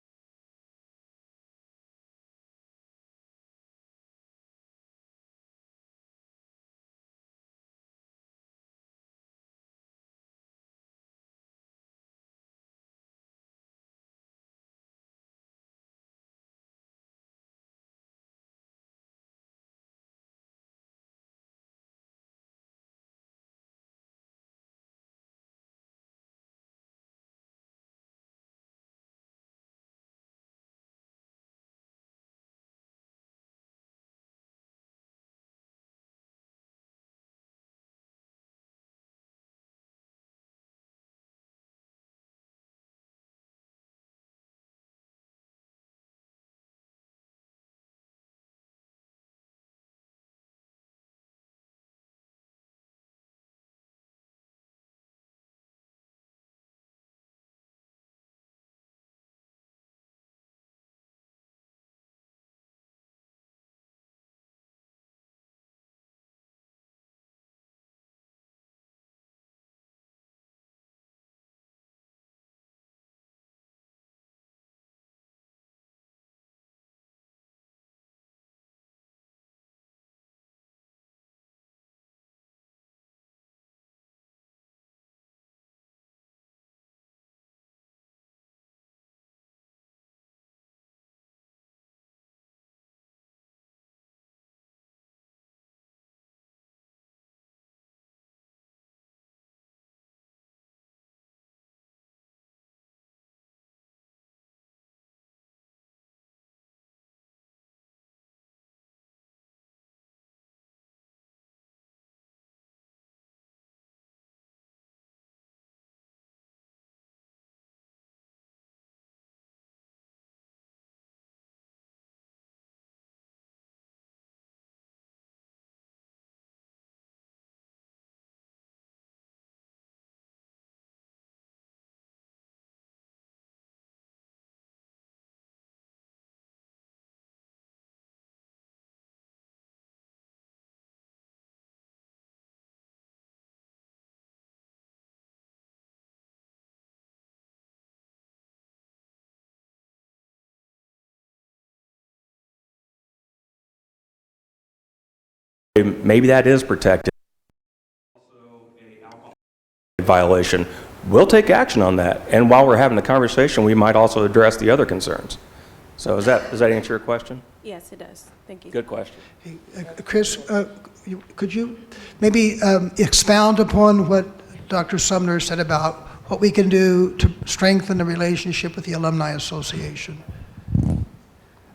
maybe that is protected. Violation. We'll take action on that. And while we're having the conversation, we might also address the other concerns. So does that answer your question? Yes, it does. Thank you. Good question. Hey, Chris, could you maybe expound upon what Dr. Sumner said about what we can do to strengthen the relationship with the Alumni Association?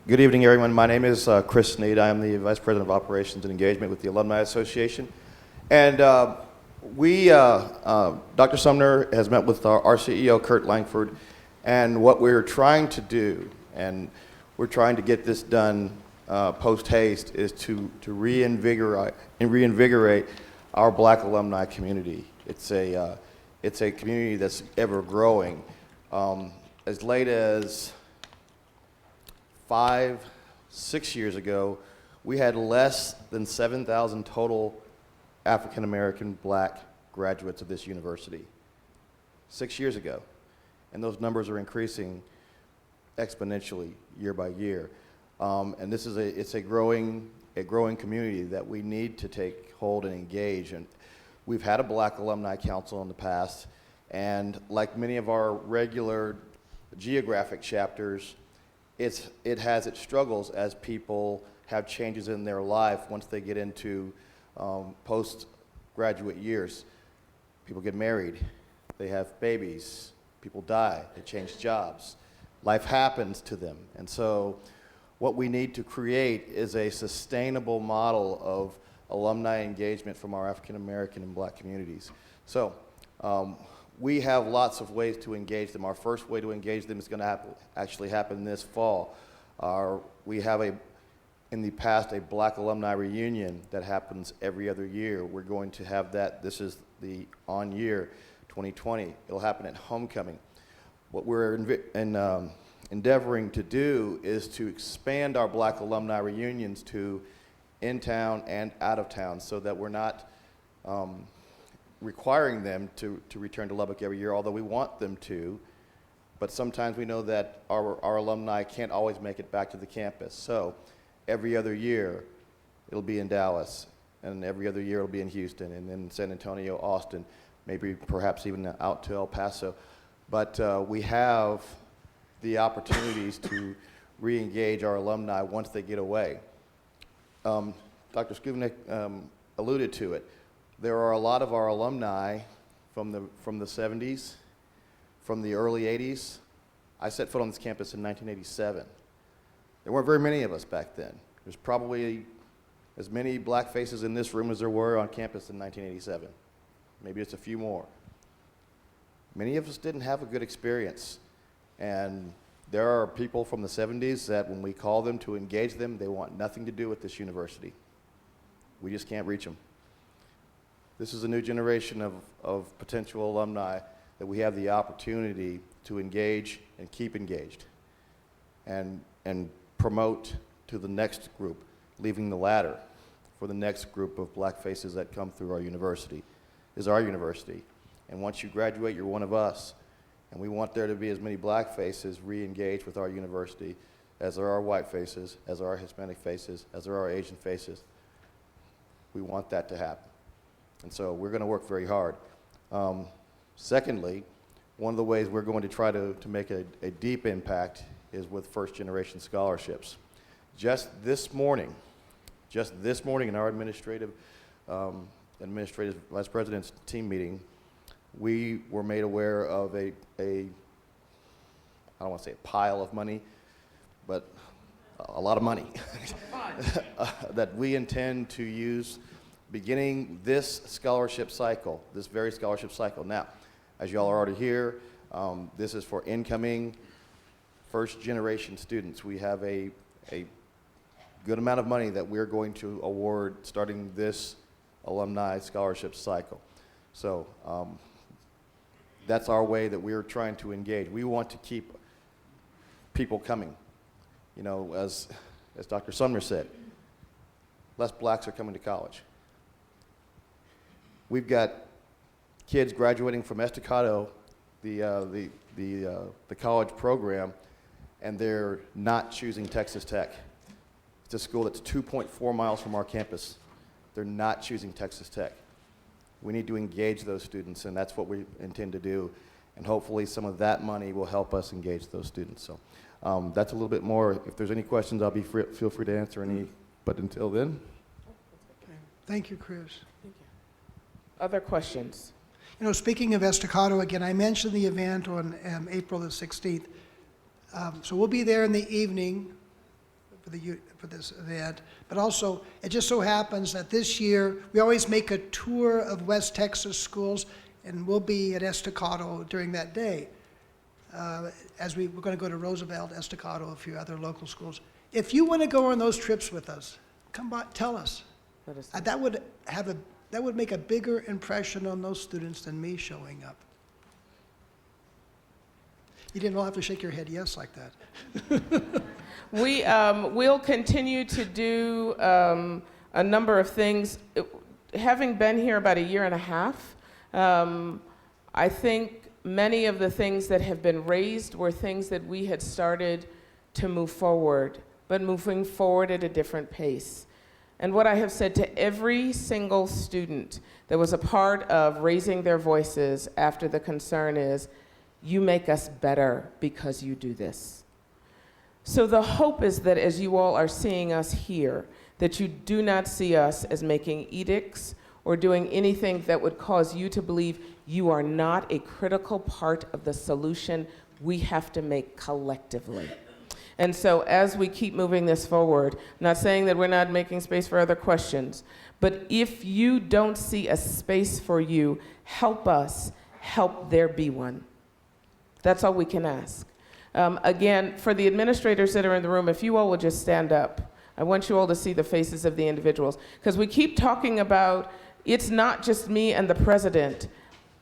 Good evening, everyone. My name is Chris Sneed. I am the Vice President of Operations and Engagement with the Alumni Association. And Dr. Sumner has met with our CEO, Kurt Langford, and what we're trying to do, and we're trying to get this done post-haste, is to reinvigorate our Black alumni community. It's a community that's ever growing. As late as 5-6 years ago, we had less than 7,000 total African American Black graduates of this university. 6 years ago. And those numbers are increasing exponentially year by year. And this is it's a growing community that we need to take hold and engage. And we've had a Black Alumni Council in the past, and like many of our regular geographic chapters, it has its struggles as people have changes in their life once they get into postgraduate years. People get married, they have babies, people die, they change jobs. Life happens to them. And so what we need to create is a sustainable model of alumni engagement from our African American and Black communities. So we have lots of ways to engage them. Our first way to engage them is going to actually happen this fall. We have in the past a Black alumni reunion that happens every other year. We're going to have that. This is the on year 2020. It'll happen at homecoming. What we're endeavoring to do is to expand our Black alumni reunions to in town and out of town, so that we're not requiring them to return to Lubbock every year, although we want them to. But sometimes we know that our alumni can't always make it back to the campus. So every other year it'll be in Dallas, and every other year it'll be in Houston, and then San Antonio, Austin, maybe perhaps even out to El Paso. But we have the opportunities to re-engage our alumni once they get away. Dr. Skubnik alluded to it. There are a lot of our alumni from the 70s, from the early 80s. I set foot on this campus in 1987. There weren't very many of us back then. There's probably as many Black faces in this room as there were on campus in 1987. Maybe it's a few more. Many of us didn't have a good experience. And there are people from the 70s that when we call them to engage them, they want nothing to do with this university. We just can't reach them. This is a new generation of potential alumni that we have the opportunity to engage and keep engaged and promote to the next group, leaving the ladder for the next group of Black faces that come through our university. Is our university. And once you graduate, you're one of us. And we want there to be as many Black faces re-engaged with our university as there are white faces, as there are Hispanic faces, as there are Asian faces. We want that to happen. And so we're going to work very hard. Secondly, one of the ways we're going to try to make a deep impact is with first-generation scholarships. Just this morning in our administrative vice president's team meeting, we were made aware of I don't want to say a pile of money, but a lot of money that we intend to use beginning this scholarship cycle, this very scholarship cycle. Now, as y'all are already here, this is for incoming first-generation students. We have a good amount of money that we're going to award starting this alumni scholarship cycle. So that's our way that we're trying to engage. We want to keep people coming. You know, as Dr. Sumner said, less Blacks are coming to college. We've got kids graduating from Estacado, the college program, and they're not choosing Texas Tech. It's a school that's 2.4 miles from our campus. they're not choosing Texas Tech. We need to engage those students, and that's what we intend to do. And hopefully some of that money will help us engage those students. So that's a little bit more. If there's any questions, I'll be feel free to answer any. But until then. Thank you, Chris. Thank you. Other questions? You know, speaking of Estacado again, I mentioned the event on April the 16th. So we'll be there in the evening for this event. But also, it just so happens that this year, we always make a tour of West Texas schools, and we'll be at Estacado during that day. As we're going to go to Roosevelt, Estacado, a few other local schools. If you want to go on those trips with us, come by, tell us. Let us know. That would make a bigger impression on those students than me showing up. You didn't all have to shake your head yes like that. We'll continue to do a number of things. Having been here about a year and a half, I think many of the things that have been raised were things that we had started to move forward, but moving forward at a different pace. And what I have said to every single student that was a part of raising their voices after the concern is, you make us better because you do this. So the hope is that as you all are seeing us here, that you do not see us as making edicts or doing anything that would cause you to believe you are not a critical part of the solution we have to make collectively. And so as we keep moving this forward, I'm not saying that we're not making space for other questions, but if you don't see a space for you, help us help there be one. That's all we can ask. Again, for the administrators that are in the room, if you all will just stand up, I want you all to see the faces of the individuals, because we keep talking about it's not just me and the president.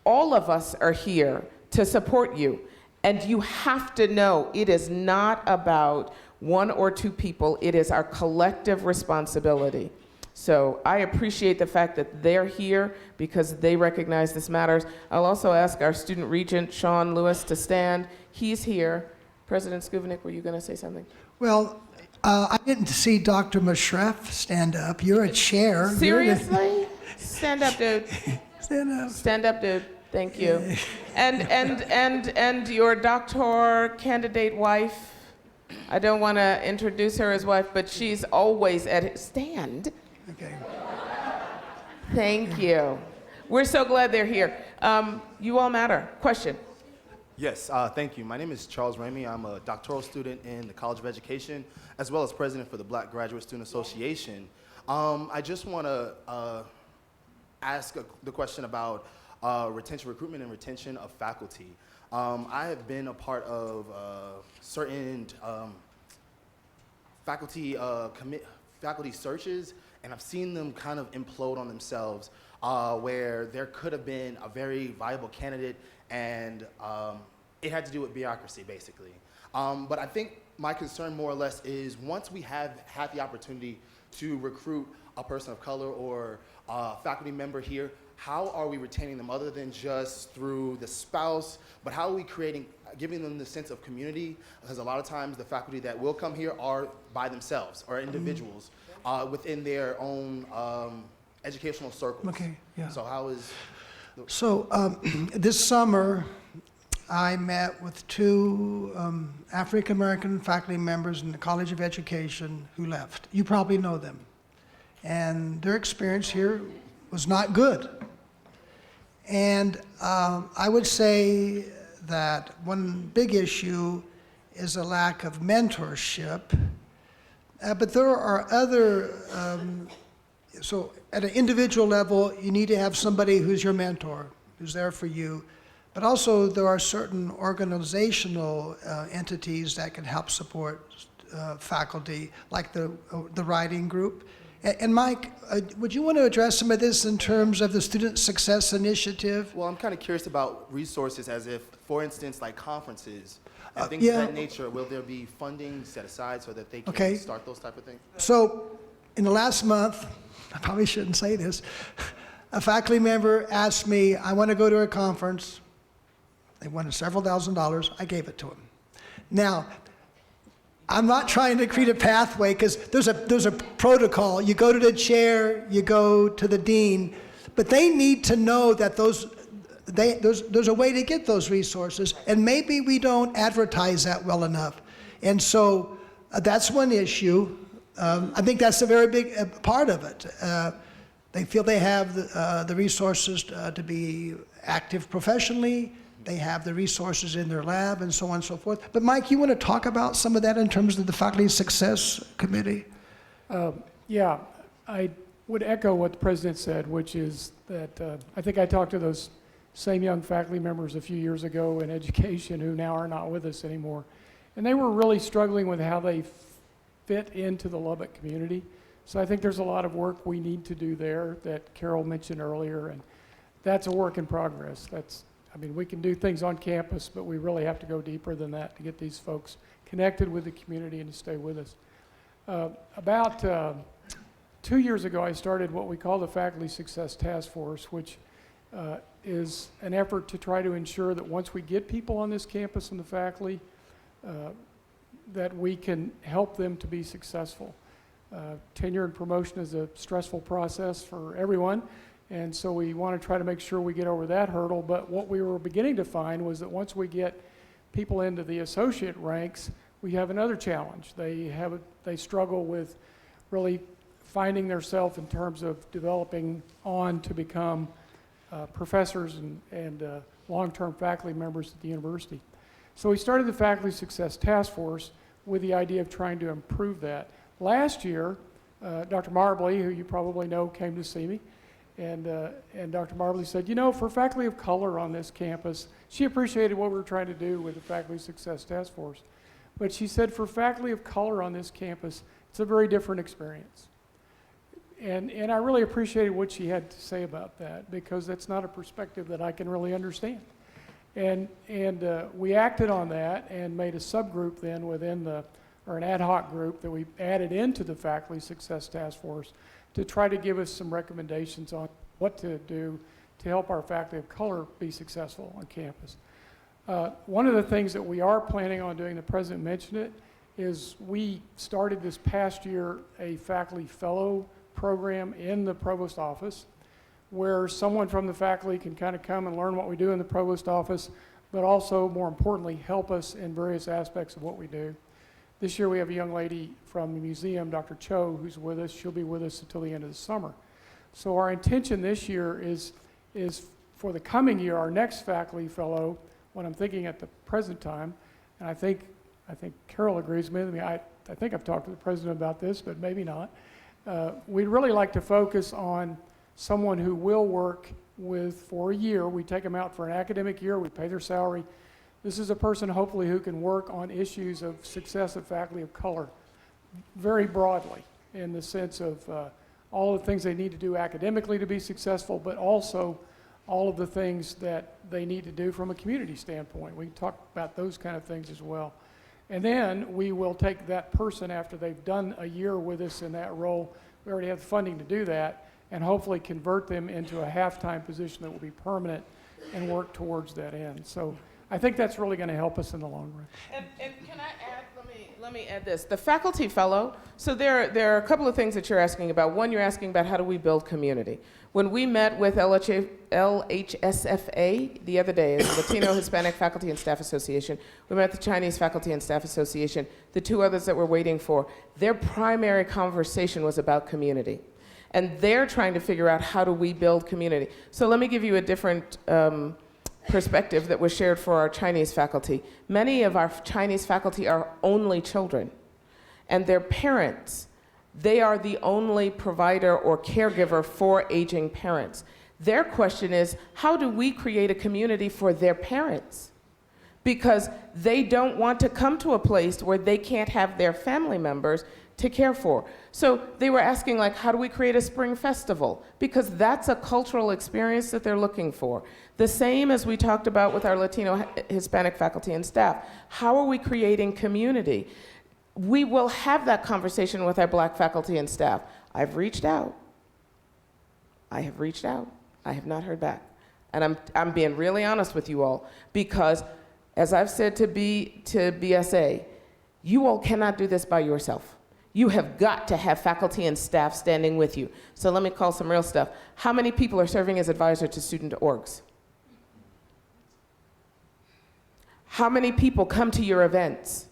All of us are here to support you. And you have to know it is not about one or two people. It is our collective responsibility. So I appreciate the fact that they're here because they recognize this matters. I'll also ask our student regent, Sean Lewis, to stand. He's here. President Skuvenik, were you going to say something? Well, I didn't see Dr. Mashreff stand up. You're a chair. Seriously? Stand up, dude. Stand up. Stand up, dude. Thank you. And your doctor candidate wife, I don't want to introduce her as wife, but she's always at stand. Okay. Thank you. We're so glad they're here. You all matter. Question. Yes, thank you. My name is Charles Ramey. I'm a doctoral student in the College of Education, as well as president for the Black Graduate Student Association. I just want to ask the question about recruitment and retention of faculty. I have been a part of certain faculty searches, and I've seen them kind of implode on themselves, where there could have been a very viable candidate, and it had to do with bureaucracy, basically. But I think my concern more or less is once we have had the opportunity to recruit a person of color or a faculty member here, how are we retaining them other than just through the spouse, but how are we giving them the sense of community? Because a lot of times the faculty that will come here are by themselves or individuals within their own educational circles. Okay, yeah. So how is... So this summer, I met with two African-American faculty members in the College of Education who left. You probably know them. And their experience here was not good. And I would say that one big issue is a lack of mentorship. But there are other, so at an individual level, you need to have somebody who's your mentor, who's there for you. But also there are certain organizational entities that can help support faculty, like the writing group. And Mike, would you want to address some of this in terms of the Student Success Initiative? Well, I'm kind of curious about resources as if, for instance, like conferences and things of that nature. Will there be funding set aside so that they can start those type of things? So in the last month, I probably shouldn't say this, a faculty member asked me, I want to go to a conference. They wanted several $1,000s. I gave it to him. Now, I'm not trying to create a pathway, because there's a protocol. You go to the chair, you go to the dean, but they need to know that there's a way to get those resources, and maybe we don't advertise that well enough. And so that's one issue. I think that's a very big part of it. They feel they have the resources to be active professionally. They have the resources in their lab and so on and so forth. But Mike, you want to talk about some of that in terms of the Faculty Success Committee? Yeah, I would echo what the president said, which is that I think I talked to those same young faculty members a few years ago in education who now are not with us anymore. And they were really struggling with how they fit into the Lubbock community. So I think there's a lot of work we need to do there that Carol mentioned earlier, and that's a work in progress. We can do things on campus, but we really have to go deeper than that to get these folks connected with the community and to stay with us. About 2 years ago, I started what we call the Faculty Success Task Force, which is an effort to try to ensure that once we get people on this campus and the faculty, that we can help them to be successful. Tenure and promotion is a stressful process for everyone, and so we want to try to make sure we get over that hurdle. But what we were beginning to find was that once we get people into the associate ranks, we have another challenge. They struggle with really finding themselves in terms of developing on to become professors and long-term faculty members at the university. So we started the Faculty Success Task Force with the idea of trying to improve that. Last year, Dr. Marbley, who you probably know, came to see me, and Dr. Marbley said, for faculty of color on this campus, she appreciated what we were trying to do with the Faculty Success Task Force. But she said, for faculty of color on this campus, it's a very different experience. And I really appreciated what she had to say about that, because that's not a perspective that I can really understand. And we acted on that and made a subgroup then or an ad hoc group that we added into the Faculty Success Task Force to try to give us some recommendations on what to do to help our faculty of color be successful on campus. One of the things that we are planning on doing, the president mentioned it, is we started this past year a faculty fellow program in the provost office, where someone from the faculty can kind of come and learn what we do in the provost office, but also, more importantly, help us in various aspects of what we do. This year we have a young lady from the museum, Dr. Cho, who's with us. She'll be with us until the end of the summer. So our intention this year is for the coming year, our next faculty fellow, what I'm thinking at the present time, and I think Carol agrees with me. I think I've talked to the president about this, but maybe not. We'd really like to focus on someone who will work for a year. We take them out for an academic year, we pay their salary. This is a person hopefully who can work on issues of success of faculty of color very broadly, in the sense of all the things they need to do academically to be successful, but also all of the things that they need to do from a community standpoint. We can talk about those kind of things as well. And then we will take that person after they've done a year with us in that role. We already have the funding to do that, and hopefully convert them into a half-time position that will be permanent and work towards that end. So I think that's really going to help us in the long run. And can I add, let me add this. The faculty fellow, so there are a couple of things that you're asking about. One, you're asking about how do we build community. When we met with LHSFA the other day, the Latino Hispanic Faculty and Staff Association, we met the Chinese Faculty and Staff Association, the two others that we're waiting for, their primary conversation was about community. And they're trying to figure out how do we build community. So let me give you a different perspective that was shared for our Chinese faculty. Many of our Chinese faculty are only children, and their parents, they are the only provider or caregiver for aging parents. Their question is, how do we create a community for their parents? Because they don't want to come to a place where they can't have their family members to care for. So they were asking, like, how do we create a spring festival? Because that's a cultural experience that they're looking for. The same as we talked about with our Latino Hispanic faculty and staff. How are we creating community? We will have that conversation with our Black faculty and staff. I've reached out. I have reached out. I have not heard back. And I'm being really honest with you all, because as I've said to BSA, You all cannot do this by yourself. You have got to have faculty and staff standing with you. So let me call some real stuff. How many people are serving as advisor to student orgs? How many people come to your events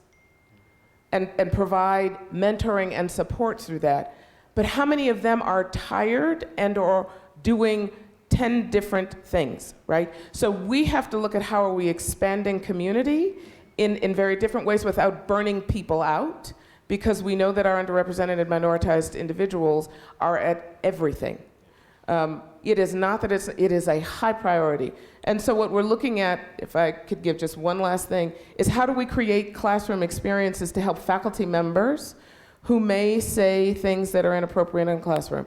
and provide mentoring and support through that? But how many of them are tired and or doing 10 different things, right? So we have to look at how are we expanding community in very different ways without burning people out, because we know that our underrepresented and minoritized individuals are at everything. It is not that it is a high priority. And so what we're looking at, if I could give just one last thing, is how do we create classroom experiences to help faculty members who may say things that are inappropriate in a classroom.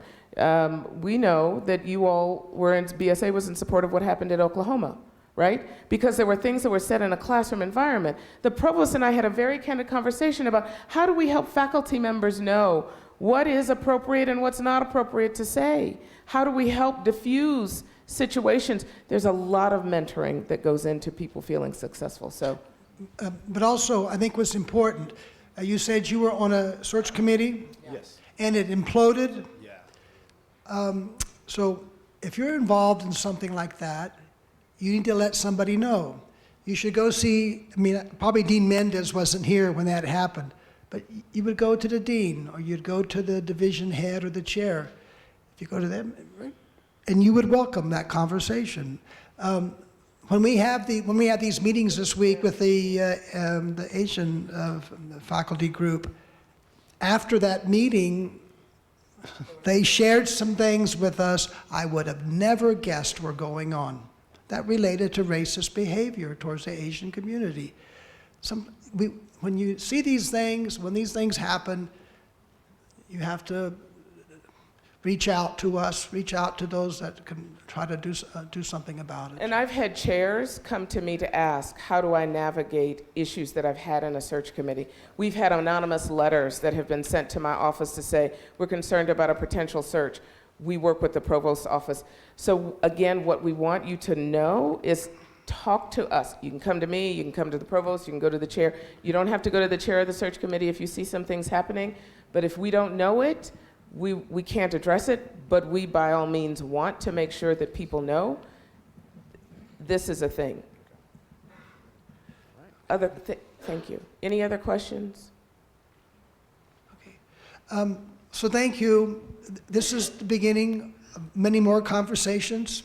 We know that you all were in, BSA was in support of what happened in Oklahoma, right? Because there were things that were said in a classroom environment. The provost and I had a very candid conversation about how do we help faculty members know what is appropriate and what's not appropriate to say? How do we help diffuse situations? There's a lot of mentoring that goes into people feeling successful, so. But also, I think what's important, you said you were on a search committee? Yes. And it imploded? Yeah. So if you're involved in something like that, you need to let somebody know. You should go see, I mean, probably Dean Mendez wasn't here when that happened, but you would go to the dean, or you'd go to the division head or the chair. If you go to them, right? And you would welcome that conversation. When we have these meetings this week with the Asian faculty group, after that meeting, they shared some things with us I would have never guessed were going on that related to racist behavior towards the Asian community. When you see these things, when these things happen, you have to reach out to us, reach out to those that can try to do something about it. And I've had chairs come to me to ask, how do I navigate issues that I've had in a search committee? We've had anonymous letters that have been sent to my office to say, we're concerned about a potential search. We work with the provost's office. So again, what we want you to know is talk to us. You can come to me, you can come to the provost, you can go to the chair. You don't have to go to the chair of the search committee if you see some things happening, but if we don't know it, we can't address it, but we by all means want to make sure that people know this is a thing. Thank you. Any other questions? Okay. So thank you. This is the beginning of many more conversations.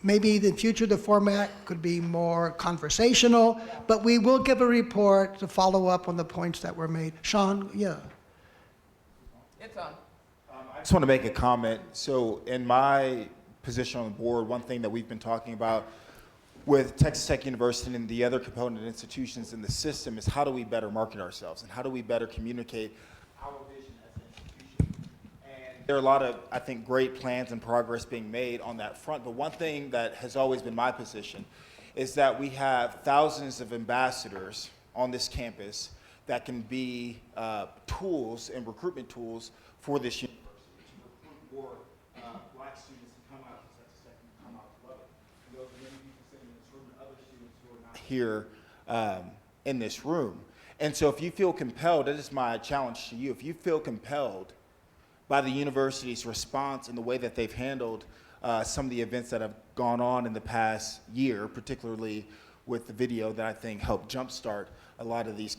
Maybe in the future the format could be more conversational, but we will give a report to follow up on the points that were made. Sean, yeah. It's on. I just want to make a comment. So in my position on the board, one thing that we've been talking about with Texas Tech University and the other component institutions in the system is how do we better market ourselves and how do we better communicate our vision as an institution. And there are a lot of, I think, great plans and progress being made on that front. But one thing that has always been my position is that we have thousands of ambassadors on this campus that can be tools and recruitment tools for this university to recruit more black students to come out to Texas Tech and come out to Lubbock. And those are many people sitting in this room and other students who are not here in this room. And so if you feel compelled, that is my challenge to you, if you feel compelled by the university's response and the way that they've handled some of the events that have gone on in the past year, particularly with the video that I think helped jumpstart a lot of these.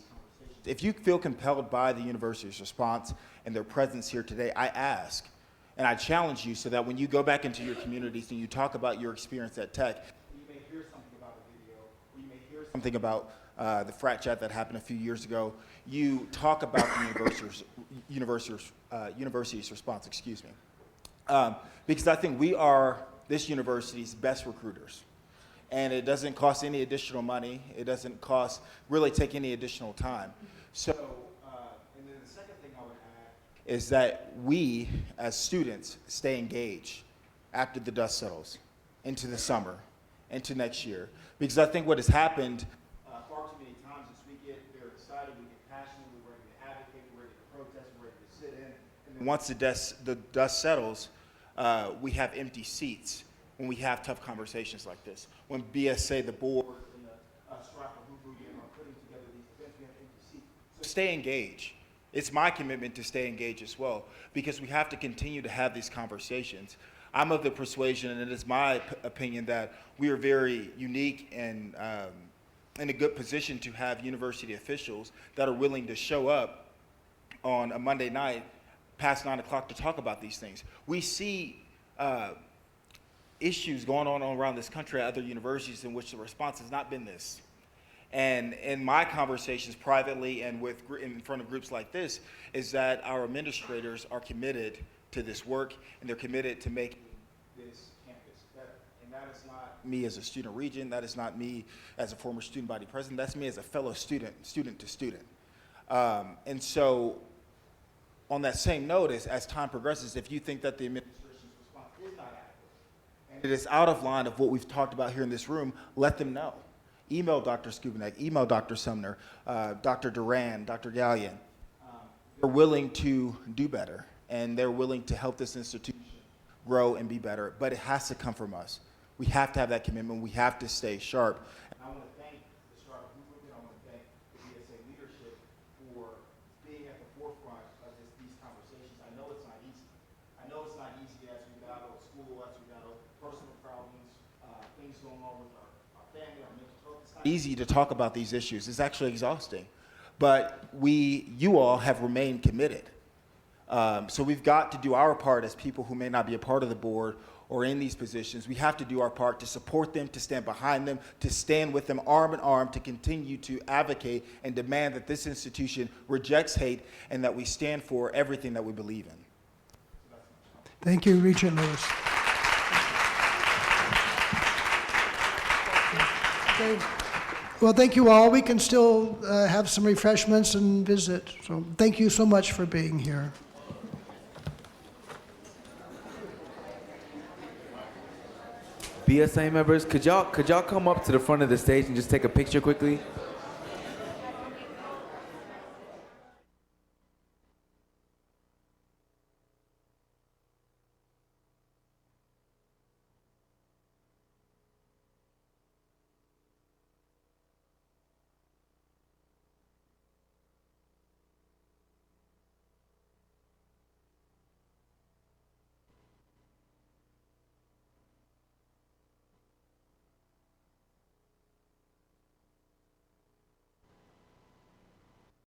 If you feel compelled by the university's response and their presence here today, I ask and I challenge you so that when you go back into your communities and you talk about your experience at Tech, you may hear something about a video, or you may hear something about the frat chat that happened a few years ago. You talk about the university's response, excuse me. Because I think we are this university's best recruiters. And it doesn't cost any additional money. It doesn't really take any additional time. So, and then the second thing I would add is that we, as students, stay engaged after the dust settles, into the summer, into next year. Because I think what has happened far too many times is we get very excited, we get passionate, we're ready to advocate, we're ready to protest, we're ready to sit in. And then once the dust settles, we have empty seats when we have tough conversations like this. When BSA, the board, and the Straka Hubu are putting together stay engaged. It's my commitment to stay engaged as well, because we have to continue to have these conversations. I'm of the persuasion, and it is my opinion, that we are very unique and in a good position to have university officials that are willing to show up on a Monday night past 9 o'clock to talk about these things. We see issues going on around this country at other universities in which the response has not been this. And in my conversations privately and in front of groups like this, is that our administrators are committed to this work, and they're committed to making this campus better. And that is not me as a student regent, that is not me as a former student body president, that's me as a fellow student to student. And so, on that same note, as time progresses, if you think that the administration's response is not adequate, and it is out of line of what we've talked about here in this room, let them know. Email Dr. Skubanek, email Dr. Sumner, Dr. Duran, Dr. Gallion. They're willing to do better, and they're willing to help this institution grow and be better, but it has to come from us. We have to have that commitment. We have to stay sharp. And I want to thank the Sharp movement. I want to thank the BSA leadership for being at the forefront of these conversations. I know it's not easy. I know it's not easy as we battle school, as we battle personal problems, things going on with our family, our mental health. It's not easy to talk about these issues. It's actually exhausting. But you all have remained committed. So we've got to do our part as people who may not be a part of the board or in these positions. We have to do our part to support them, to stand behind them, to stand with them arm in arm, to continue to advocate and demand that this institution rejects hate and that we stand for everything that we believe in. Thank you, Regent Lewis. Okay. Well, thank you all. We can still have some refreshments and visit. So thank you so much for being here. BSA members, could y'all come up to the front of the stage and just take a picture quickly?